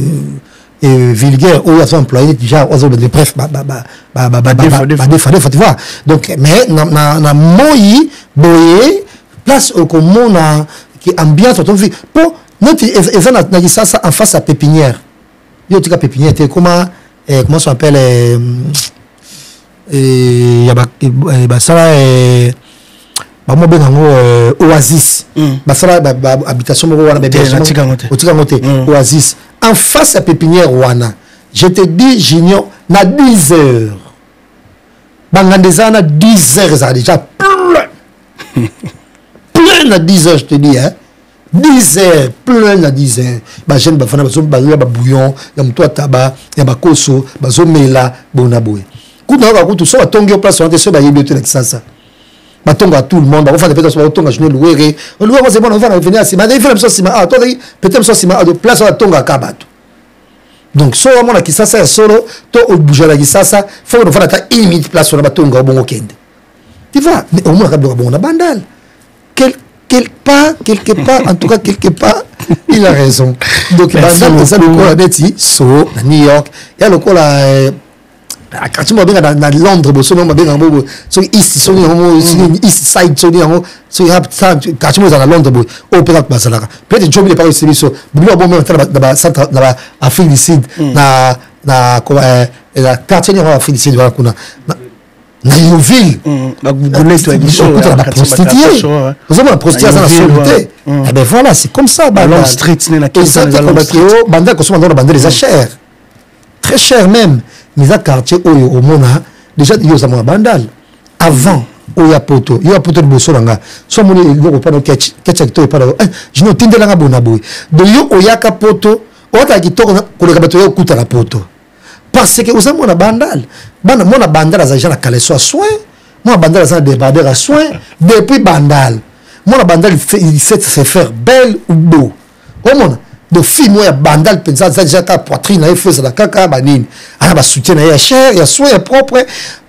vulgaire. Ou il y a son employé déjà. Bref. Tu vois. Donc, mais na moyi, boye, place au commun qui ambiance autour de vie. Pour notre ça en face à pépinière. Il y a une pépinière. Comment ça s'appelle il y a ça Oasis ça habitation Oasis en face à pépinière wana je te dis Junior na 10 heures bangandeza na 10 heures ça déjà plein à 10 heures je te dis hein 10 heures, plein à 10 heures. Bah, j'aime bah, fana bah, bouillon, y a mouton tabac, y a bakoso, bah, zomela, bonaboué. Quand on va tout ça, on tombe en place, on a des bah, y a bien ça. Bah, tombe à tout le monde, bah, on va faire des personnes, on tombe à genoux, louer. On loue, c'est bon, on va revenir à Sima. Il fait ça, Sima. Ah, toi, peut-être ça, Sima, de place, on va tomber à Kabato. Donc, soit on a qui ça, c'est solo, toi, on bouge à la qui ça, faut qu'on fasse une minute place, on va tomber au bon week-end. Tu vois, mais au moins, on a bandal. Quelque part, en tout cas, quelque part, il a raison. Donc, Bandal, ça, le coup, à Betty, so, à New York, il y a le coup, là, quand tu m'as bien dans Londres, so, on m'a bien dans so, East Side, so, quand tu m'as dans Londres, au Pérat, peut-être, Joe, il est pas réussi, so, bon, dans la Afrique du Sud, dans la quartier, en Afrique du Sud, na Youville la prostituée vous avez la prostituée dans la solité et ben voilà c'est comme ça Long Street Bandal consomme dans la bande les achères très cher même mais à quartier au mona déjà il y a Bandal avant il y a poto de bosolanga soit mon il pas no ketchup pas je ne tinde la bonabou de yo oyaka poto ota kitoko ko le kabato yo kuta la poto parce que vous avez mon Bandal mon Bandal a déjà la caleçon à soin mon Bandal a débardeur à soin depuis Bandal mon Bandal il sait se faire belle ou beau au monde de filles moi Bandal pensa déjà ta poitrine il faut ça la caca banine ah bah soutien il y a cher il y a soin il y a propre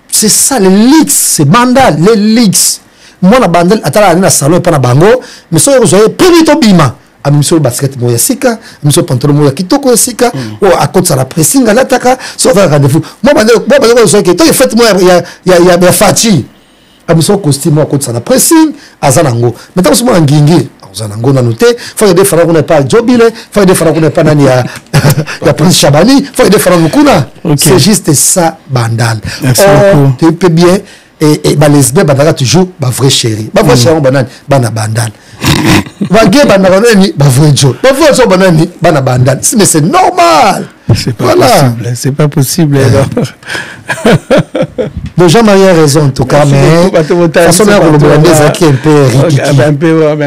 c'est ça les leaks c'est Bandal les leaks mon Bandal atala na salon pas na bango mais ça vous avez premier tobima amisolo basket moya sika amisolo pantalon moya kitoko sika ou à côté ça la pressing à l'attaque ça va rendez-vous moi so que toi fait moi il y a fati amisolo costume à côté ça la pressing azanango maintenant c'est moi ngingi azanango na noté faut des fois qu'on n'est pas jobile faut des fois qu'on n'est pas nani ya Prince Chabani faut des fois kuna c'est juste ça Bandal tu peux bien et bah lesbien bandaka toujours bah vrai chéri bah vrai chéri banane bana Bandal Vagé banani ba vrai Joe ba vrai so banani bana Bandal mais c'est normal c'est pas possible donc Jean-Marie a raison en tout cas mais façon de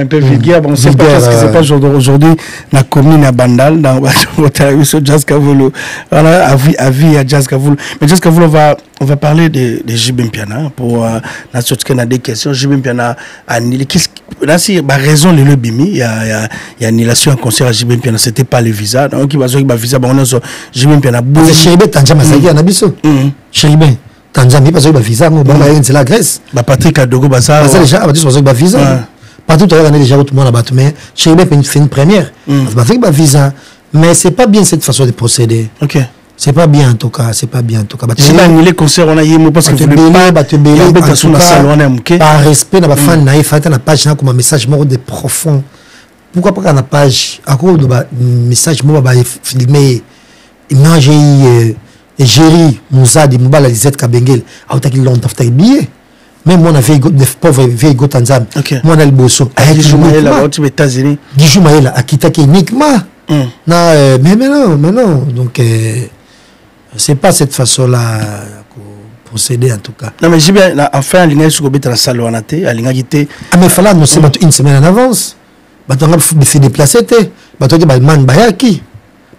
un peu vulgaire bon c'est pas parce que c'est pas aujourd'hui la commune à Bandal dans sur Jazz Kavulu voilà avis à Jazz Kavulu mais Jazz Kavulu on va parler de Jibin Piana pour la sorte qu'on a des questions Jibin Piana annulé là si bah raison le bimi il y a annulation en concert à Jibin Piana c'était pas le visa donc il va sur visa bon on a Jibin Piana c'est Chéribé Tanzania Masaki na biso Chéribé Tanzanie parce que ba visa mo ba c'est la Grèce ba Patrick Adogo ba ça déjà ba tous ba visa partout on a déjà tout le monde là-bas mais Chéribé fait une première Patrick ba visa mais c'est pas bien cette façon de procéder OK C'est pas bien en tout cas, c'est pas bien en tout cas. Si on a annulé concert, on a eu parce que vous voulez pas par respect na ba fan na ifata na page na comme message mort de profond. Pourquoi pas na page à cause de message mort ba filmer image et Géry Mouzadi Moubala Lisette Kabengel a été longtemps fait billet. Même moi on avait des pauvres vieilles Gotanzam. Moi on a le bosso. Là aux États-Unis. Dijou Maëla a quitté uniquement. Mais non donc c'est pas cette façon-là procéder en tout cas. Non mais j'ai bien enfin aligné sur le salon en athée, aligné quitté. Ah mais fallait annoncer une semaine en avance. Bah on a fait déplacer té. Bah toi bah man bayaki.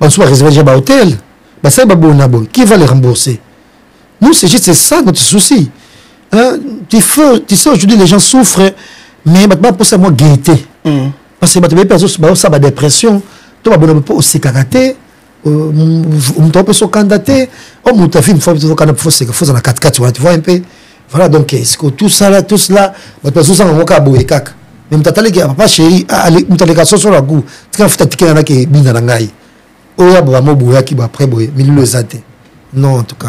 Bah soit réserver un hôtel. Bah ça bah bon nabo. Qui va les rembourser? Nous c'est juste ça notre souci. Hein, tu sais aujourd'hui les gens souffrent mais bah pour ça moi gaieté. Parce que bah tu veux personne bah ça bah dépression. Toi bah bon au sécaraté. On peut se candidater on t'a fait une fois faut dans la 4x4 tu vois un peu voilà donc est-ce que tout ça là bah tout ça on ka boye kaka même tata les papa chéri allez on t'a les garçons sur la goût tu vas faire ticket na ke binga na ngai oya ba mo boya ki ba après boye mais le zate non en tout cas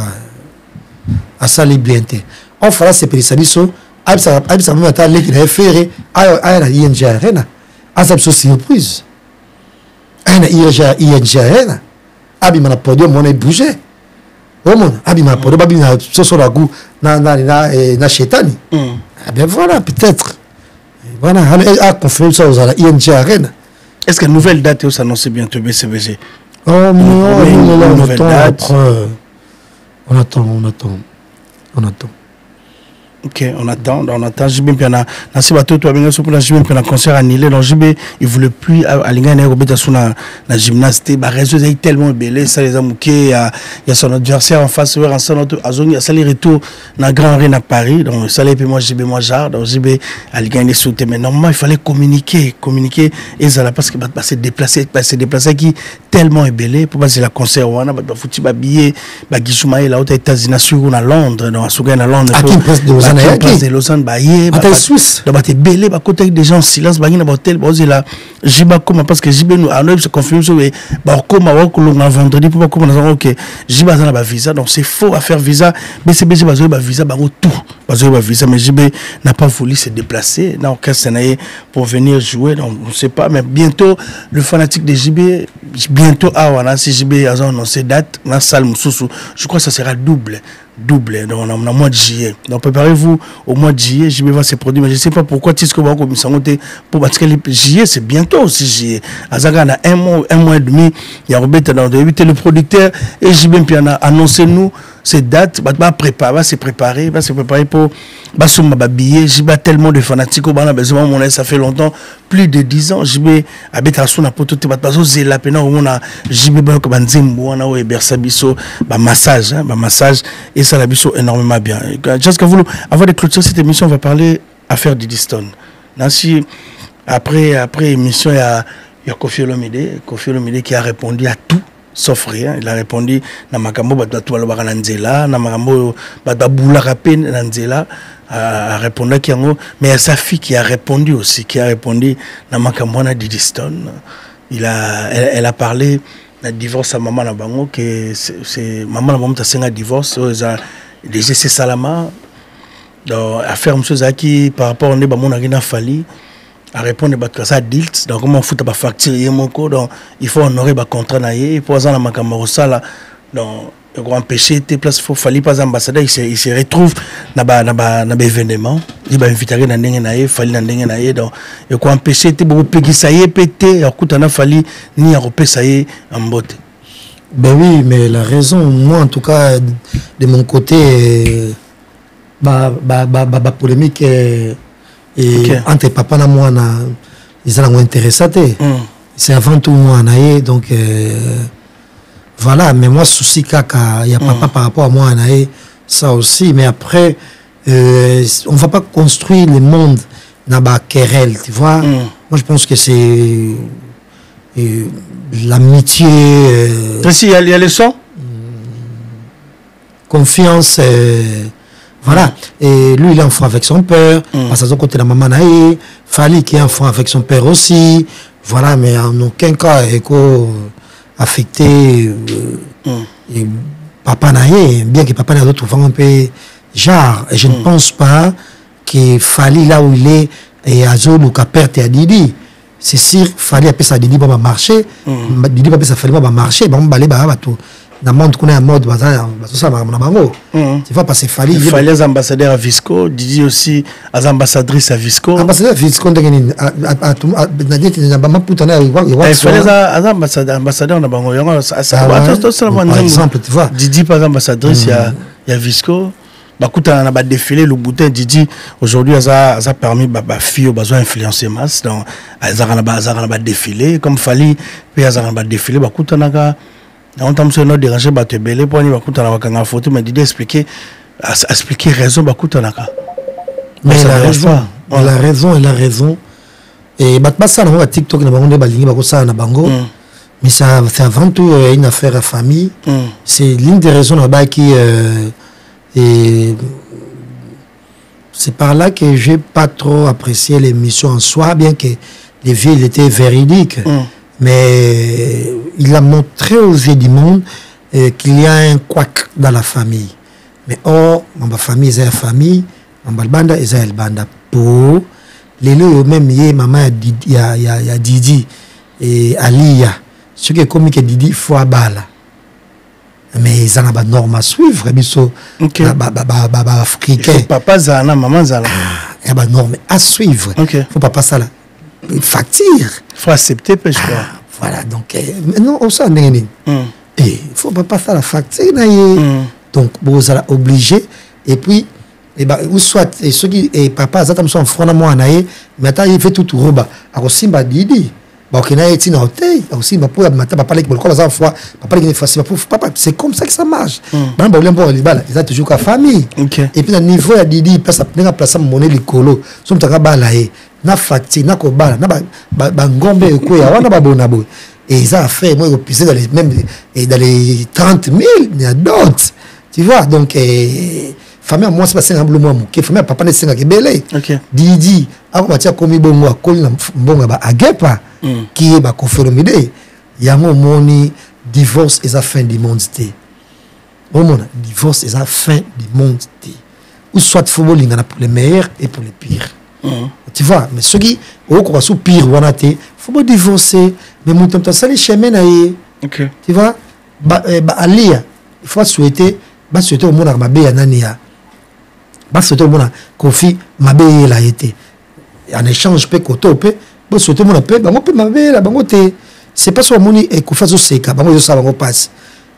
à ça les bien on fera ces périssabiso absa même ata les qui faire à la ING Arena à ça surprise à la ING Arena abi mana podium on est bougé mon abi mana podium abi na sur la goût na chetani ben voilà peut-être voilà a confirmé ça aux la ING Arena. Est-ce que nouvelle date ça annonce bientôt BCBG? Oh non on attend. Ok, on attend. JB Piana, Nancy Bateau, toi, bien sûr, pour la JB Piana, concert annulé. Donc, JB, il voulait plus aller à Nairobi sur la gymnastique. Bah, réseau est tellement belé, ça les a mouqués. Il y a son adversaire en face, il y a ça les retours dans la grande arène à Paris. Donc, ça les moi, JB, moi, genre. Donc, JB, aller gagner sous mais normalement, il fallait communiquer. Et ça là, parce que c'est déplacé qui tellement est belé pour passer la concert. On a foutu billet, Guichoumaï, là, aux États-Unis, à Londres, dans à Londres. De Lausanne baillé Suisse donc baté belé ba côté des gens en silence ba na hôtel ba ozela jiba comme parce que jibe nous a se confirme sur ba comme wa ko longa vendredi pour ba comme na OK jiba za na ba visa donc c'est faux à faire visa BCBG ba zo ba visa ba tout ba zo ba visa mais jibe n'a pas voulu se déplacer dans aucun scénario pour venir jouer donc on sait pas mais bientôt le fanatique de JB bientôt wana si JB a annoncé date na salle Moussou je crois que ça sera double donc on a mois de juillet donc préparez-vous au mois de juillet JB va se produire mais je sais pas pourquoi tu sais que va comme ça pour parce que le juillet c'est bientôt aussi juillet Azaga a un mois et demi il y a Robert dans le producteur et JB puis on a annoncé nous ces dates va se préparer pour basuma babillet JB tellement de fanatiques au bana besoin mon ça fait longtemps plus de 10 ans JB habite sur na poto te bazo zela pena on a JB ba ko banzembo wana o bersabiso ba massage et ça la biso énormément bien. Juste que vous avant de clôturer cette émission on va parler affaire Didiston. Nancy après émission il y a Kofi Olomide qui a répondu à tout sauf rien. Il a répondu na makambo batatu balobaka na nzela na makambo babula rapé na nzela a répondu qui ngo mais il y a sa fille qui a répondu na makambo na Didiston. Elle a parlé na divorce à maman na bango que c'est maman na bango ta senga divorce ça déjà c'est salama donc affaire monsieur Zaki par rapport on est ba mon na fali à répondre ba ça dilt donc comment fouta ba facture yemoko donc il faut honorer ba contrat na yé pour ça na makambo sala donc le grand péché tes place faut fali pas ambassadeur il se retrouve na ba événement il va inviter na ndenge na yé fali na ndenge na yé donc le grand péché te beaucoup pegisa yé pété akuta na fali ni repesa yé en botte. Ben oui mais la raison moi en tout cas de mon côté polémique et entre papa et moi ils sont intéressés c'est avant tout moi donc voilà mais moi souci kaka il y a papa par rapport à moi ça aussi mais après on va pas construire le monde dans la querelle tu vois moi je pense que c'est l'amitié il y a les sons confiance voilà et lui il est enfant avec son père parce que son côté la maman naïe Fali qui est enfant avec son père aussi voilà mais en aucun cas éco affecté et papa naïe, bien que papa n'a d'autres trouvé un peu genre, et je ne pense pas qu'il fallait là où il est et à zone où perte et à Didi. C'est sûr, fallait appeler ça Didi pour marcher. Didi pour ça fallait pas marcher, bon balai ba tout. Dans le monde qu'on est en mode bazar, ça va na bango. Tu vois parce que fallait les ambassadeurs à Visco, Didi aussi as ambassadrice à Visco. Ambassadeur à Visco ndengeni à tout na dit na ba putana il fallait as ambassadeur na bango par exemple, tu vois. Didi pas ambassadrice il y a Visco. Bakuta na ba défilé le boutin Didi aujourd'hui a permis ba fille besoin influencer masse donc azara na ba défilé comme fallait puis azara ba défilé bakuta na on t'a monsieur no déranger ba te belé pour ni bakuta na bakanga photo mais Didi expliquer raison bakuta na ka mais il a raison et batba ça na TikTok na bango ba lingi bako ça na bango mais ça c'est avant tout une affaire à famille c'est l'une des raisons là-bas qui et c'est par là que j'ai pas trop apprécié l'émission en soi, bien que les villes étaient véridiques. Mais il a montré aux yeux du monde qu'il y a un couac dans la famille. Mais oh, ma famille, c'est la famille, ma banda, c'est la banda. Pour les lots, même hier, maman, il y a Didi et Alia. Ce qui est comme que Didi, il faut à balle. Mais ils ont des normes à suivre, africain. Papa Zana, maman Zana. Il y a des normes à suivre. Il ne faut pas passer là. Facture. Il faut accepter, je crois. Voilà, donc, non, on s'en est. Il ne faut pas passer la facture. Donc, vous êtes obligé. Et puis, ou soit, ceux qui, papa, Zatam sont en front de moi, mais attends, il fait tout roba. Alors, Simba Didi. C'est comme ça que ça marche. Ils ont toujours qu'à famille. Et puis, au niveau de Didi, il passe à placer monnaie les colos. Ils sont na facture, na kobala, na bangombe et ils ont fait, moi, dans les 30 000, il y a d'autres. Tu vois, donc, famille moi c'est pas 5 mois que famille papa ne 5 belé Didi a matia komi bongo akoli na mbonga ba agepa qui est ba confirmé yango moni divorce est la fin du monde té mona divorce est la fin du monde té ou soit football ngana pour les meilleurs et pour les pires tu vois mais ceux qui au quoi sous pire wana té faut pas divorcer mais mon temps ça les chemin na tu vois ba alia il faut souhaiter au monde mabe ya nani ya souhaiter au monde Kofi mabe la été en échange pe koto pe souhaiter au monde pe bango pe mabe la bango te c'est pas sur moni et Kofi zo seka bango zo sa bango passe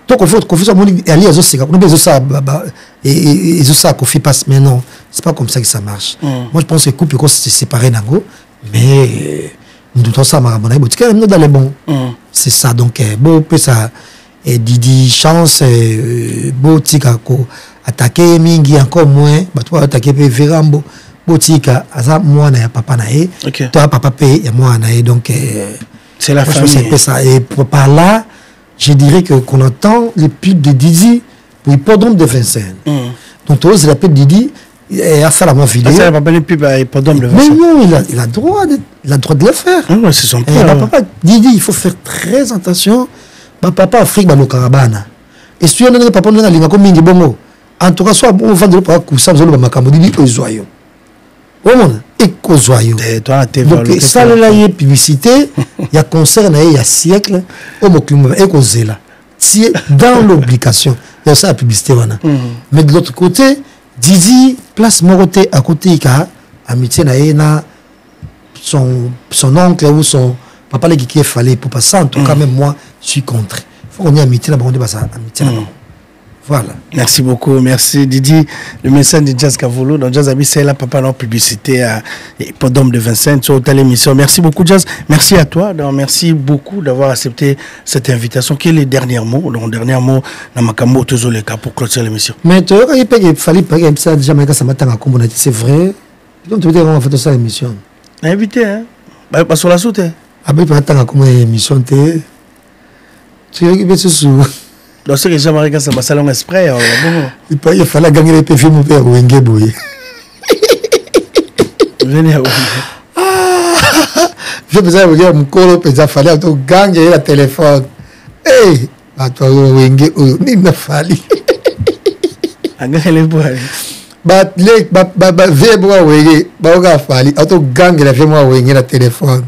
to Kofi zo moni ali zo seka no bezo sa et zo sa Kofi passe mais non c'est pas comme ça que ça marche moi je pense que couple ko se séparer nango mais nous tout ça mara bona botika nous dans les bons c'est ça donc bon pe ça et Didi chance botika ko attaquer mingi encore moins bato attaquer pe Verambo botika aza mwana ya papa na e toi papa pe ya mwana e donc c'est la famille c'est ça et par là je dirais que qu'on entend les pubs de Didi pour hippodrome de Vincennes donc toi je l'appelle Didi et à ça la vidéo ça papa les pubs à hippodrome de Vincennes mais non il a droit de le faire c'est son père papa Didi il faut faire très attention papa Afrique ba lokarabana et si on a papa na linga ko mingi bongo en tout cas soit on vendre pas ku ça zolo ba makambo Didi ozoyo on et kozoyo donc ça là y publicité il y a concert na il y a siècle au mokumu et kozela si dans l'obligation il y a ça la publicité wana mais de l'autre côté Didi place Moroté à côté ka amitié na son oncle ou son papa les qui est fallait pour passer en tout cas même moi je suis contre il faut qu'on ait amitié là-bas on dit ça amitié là-bas voilà merci beaucoup merci Didi le message de Jazz Kavolo dans Jazz Abi c'est là papa non publicité à Hippodrome de Vincennes sur telle émission merci beaucoup Jazz merci à toi donc merci beaucoup d'avoir accepté cette invitation quel est le dernier mot dans na makambo tozoleka pour clôturer l'émission mais tu il fallait pas ça jamais ça matin à combo c'est vrai donc tu veux dire on va faire ça l'émission invité hein pas sur la soute après pas tant comme émission té tu es sous donc c'est que j'aimerais que ça va salon exprès il fallait gagner les PV mon père Wenge Boy venez je besoin de dire mon colo il fallait gagner la téléphone hey bato wenge oyo nini nafali angele boy vie moko wenge baoka fali ato gangela vie moko wenge na telefone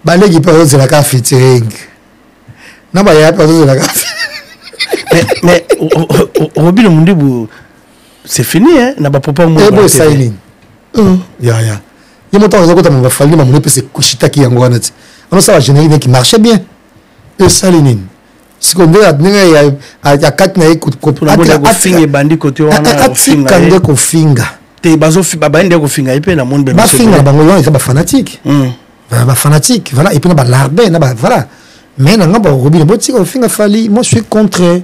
baleki mpe ozelaka featuring na baya mpe ozelaka mais Robin Mundibu c'est fini hein na ba papa mo boy signing ya il monte aux côtés mon fali ma mon pe c'est kushitaki yango wana ti on ça va générer qui marchait bien et signing secondaire adninga ya katna écoute ko pour la finga bandi côté wana finga ko finga te bazo bandi ko finga ipe na monde ba finga bango yo ça ba fanatique ba fanatique voilà et puis na ba larbe na ba voilà mais na ngamba Robin boti ko finga fali moi je suis contre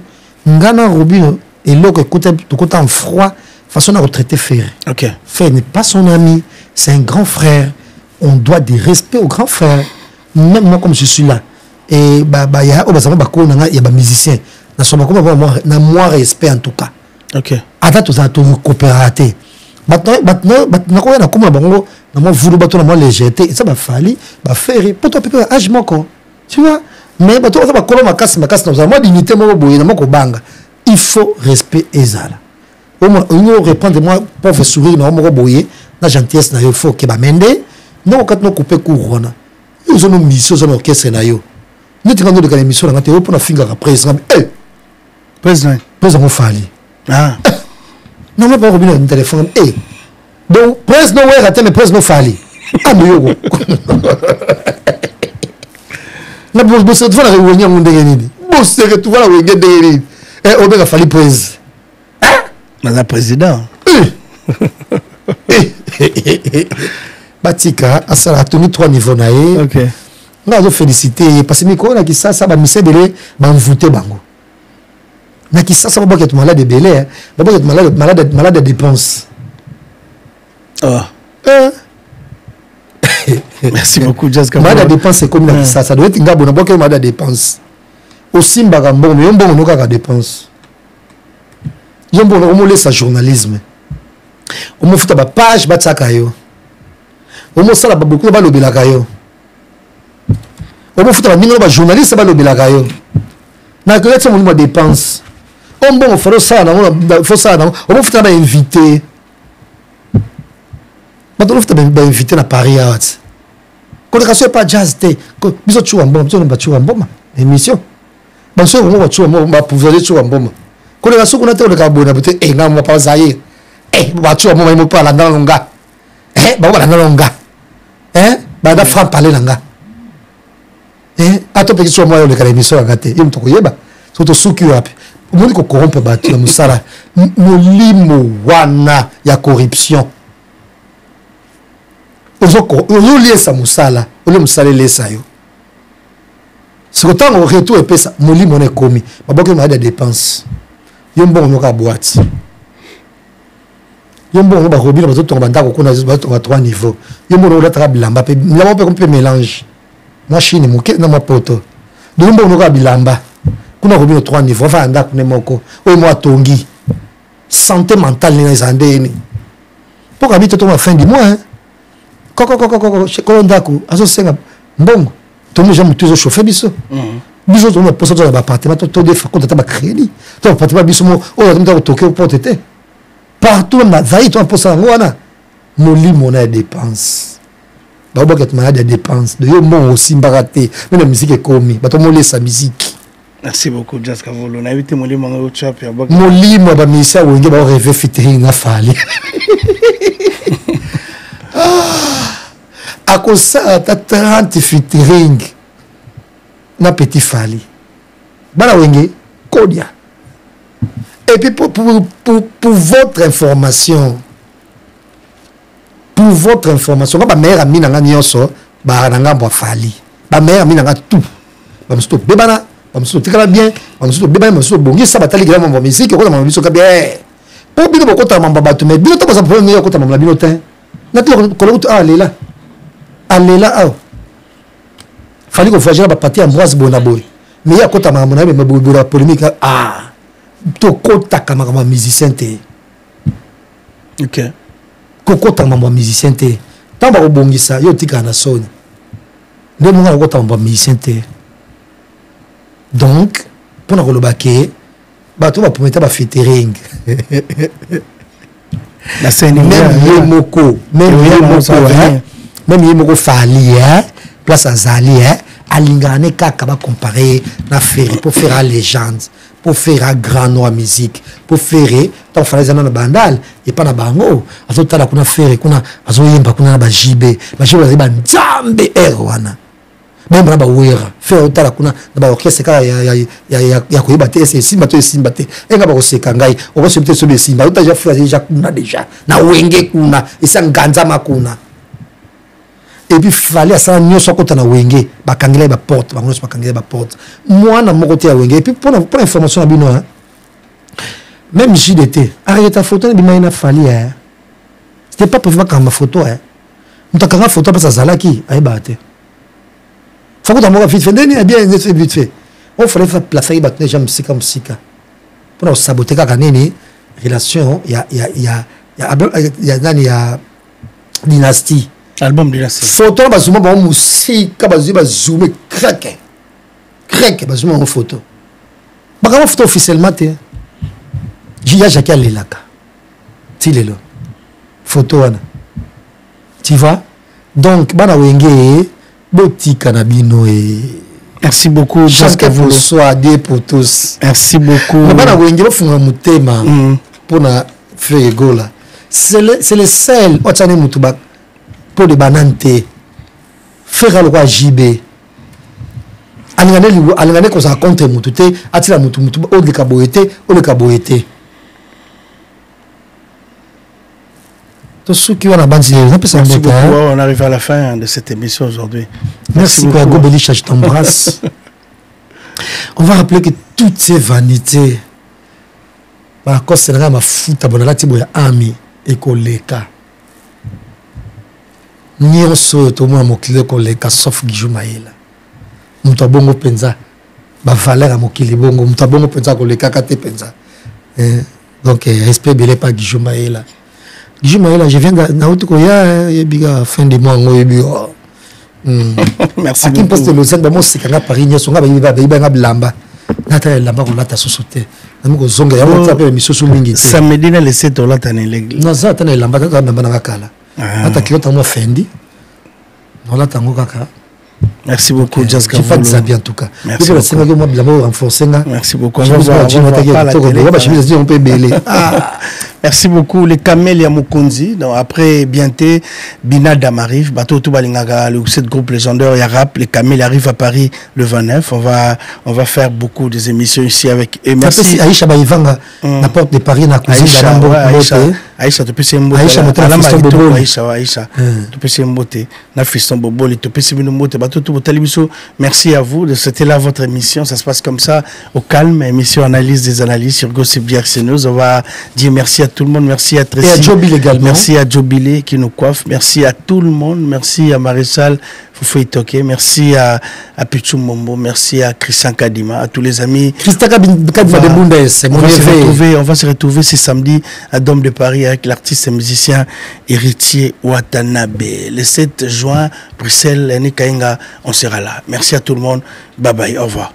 ngana Robin et l'autre écoute tout côté en froid façon à retraiter Ferré. OK. Ferré n'est pas son ami, c'est un grand frère. On doit des respects aux grands frères. Même moi comme je suis là et il y a des musiciens na moi respect en tout cas. OK. Ata to za to coopérater. Maintenant ko na comme bango na moi voulu bato na moi légèreté ça ba fali ba Ferré pour toi peut âge moko. Tu vois mais bato ça ba kolo makasi na moi dignité mo boye na moko banga. Il faut respect ezala. Au moins on répondre-moi pour faire sourire na mo boye na gentillesse na yo faut que ba mende non quand no couper courona. Ils ont une mission dans l'orchestre na yo. Nous te rendons de la mission na te pour na finger après ça. Président fali. Ah. Non mais pas Robin le téléphone. Donc président ouais raté mais président fali. Ah mais yo. Na boss tu vas la réunion mon ndengeni. Boss tu vas la réunion ndengeni. On va fali président. Madame président. Batika asala tenu 3 niveaux na ye. OK. On a féliciter parce que miko na kisa ça ba mise belé ba mvoute bango. Na kisa ça ba être malade de belé, ba être malade de dépenses. Oh. Merci beaucoup Jazz Kavolo. Malade de dépenses c'est comme na kisa ça doit être ngabo na boke malade de dépenses. Aussi mbaka mbongo mais mbongo no kaka dépenses. Yombo on laisse sa journalisme. On me fout ba page ba tsaka yo. On me sala ba beaucoup ba lobelaka yo. On me fout ba mingo ba journaliste ba lobelaka yo. Na que ça mon dépense. On bon faut ça na faut ça na on me fout ba invité. Ba to fout ba invité na Paris Arts. Convocation pas jazz té. Biso chua mboma, biso ba chua mboma. Émission. Ba so on ba chua mboma ba pouvoir chua mboma. Quand on a soukou na te on ka bona peut nga mo pa zaye ba tu mo mo pa la ndalonga ba la ndalonga ba da franc parler nanga ato pe kiso mo yo le kala émission ngate yim to koyeba so to souki wapi omoni ko corrompre ba tu musala molimo wana ya corruption ozoko yo liesa musala ole musala lesa yo c'est autant au retour et pesa molimo ne komi ba boke ma de dépenses. Yombo on a boîte. Yombo on va Robin bazo to banda ko na bazo 3 niveaux. Yombo on a bilamba pe bilamba pe comme mélange. Machine moke na mapoto. Yombo on a bilamba. Kuna Robin 3 niveaux va anda ku ne moko. O mo atongi. Santé mentale ni zande ni. Pour habiter to ma fin du mois hein. Koko chez ndako azo senga mbongo. To mo jamu tuzo chauffer biso. Biso on a posé dans l'appartement to des compte ta crédit to appartement biso mo o ya mta toke au porte té partout na zaï to posé ngwana molimo na dépense ba ba ket malade dépense de yo mon aussi mbaraté mais la musique est commis ba to molé sa musique. Merci beaucoup Jazz Kavolo na éviter molimo ngo chap ya ba molimo ba misa wenge ba rêver fitting na fali à cause ça ta 30 featuring na petit fali bana wenge kodia et puis pour votre information ba mère ami nanga nyonso ba nanga bo fali ba mère ami nanga tout ba msto bebana ba msto tikala bien ba msto bebana ba msto bongi ça batali grand mambo musique ko na mambo biso ka bien pour bino ko ta mambo batu mais bino to ba pour ko ta mambo bino tin na to ko lela ah fallait qu'on fasse la partie Ambroise Bonaboy mais il y a quoi ta maman mais la polémique to kota kamara musicien té OK koko ta maman musicien té tant ba bongisa yo tika na soni nde mo ngala ko ta maman musicien té donc pour na kolobake bato ba prometa ba featuring la scène même yemoko même yemoko fali place azali alingane kaka ba comparer na Ferry pour faire la légende pour faire un grand nom à musique pour faire tant fallait na bandal et pas na bango azotala kuna Ferry kuna azoyemba kuna na ba JB ba nzambe erwana même na ba wera faire otala kuna na ba orchestre ka ya koyeba te c'est simba te enga ba koseka ngai o se peut sur simba ota ja faire déjà kuna déjà na wenge kuna isa nganza makuna et puis fallait ça nyoso kota na wenge bakangela ba porte bango so bakangela ba porte moi na moko te ya wenge et puis pour information na bino même JDT arrête ta photo bi maina fali c'était pas prévu ka ma photo mutakanga photo parce zalaki ay baate faut que d'abord vite fait bien vite fait on fallait faire placer ba tene jam sika musika pour saboter ka nini relation ya nani ya dynastie album dynastie photo ba zoom ba musika ba zoom craque ba zoom en photo ba ka photo officiellement te Jia Jacques Lelaka tilelo photo wana tu vois donc bana wenge botika na bino merci beaucoup chaque pour soi des pour tous merci beaucoup bana wenge bofunga mutema pona faire gola c'est le seul otane mutuba pour les banantes faire le roi JB alingane ko sa contre mutute atila mutu o de kaboete tout ce qui on a bandi merci beaucoup on arrive à la fin de cette émission aujourd'hui merci beaucoup Gobelisha je t'embrasse on va rappeler que toutes ces vanités par cause c'est ma futa bonalati boya ami et koleka nyonso to mo mokile koleka sauf Guijou Maïla muta bongo penza ba valeur à mokili bongo muta bongo penza koleka kate penza donc respect belé pas Guijou Maïla Guijou Maïla je viens na outiko ya biga fin de mois ngo yebi merci beaucoup poste le zen ba mo sikanga Paris nyeso nga ba nga blamba nata lamba ko lata sosote namiko zonga ya mo tape misoso mingi samedi na le 7 la tane l'église na za tane lamba ta ba na kala ata kilota mo fendi on la tango kaka merci beaucoup Jaska tu fais ça bien en tout cas merci beaucoup merci beaucoup les Kamel ya Mukonzi donc après bientôt Bina Damarive bateau tout balingaka le cette groupe légendaire ya rap les Kamel arrivent à Paris le 29 on va faire beaucoup des émissions ici avec et merci Aïcha Baïvanga la porte de Paris na cousine Aïcha tu peux se mbote Aïcha tu peux se mbote na fiston boboli tu peux se mbote bateau tout télévision merci à vous c'était là votre émission ça se passe comme ça au calme émission analyse des analyses sur Gossip Direct News on va dire merci à tout le monde merci à Tracy et à Jobile également merci à Jobile qui nous coiffe merci à tout le monde merci à Maréchal Foufou Itoke merci à Pichou Mombo merci à Christian Kadima à tous les amis Christian Kadima de Bundes c'est mon on va se retrouver ce samedi à Dôme de Paris avec l'artiste et musicien Héritier Watanabe le 7 juin Bruxelles on sera là merci à tout le monde bye bye au revoir.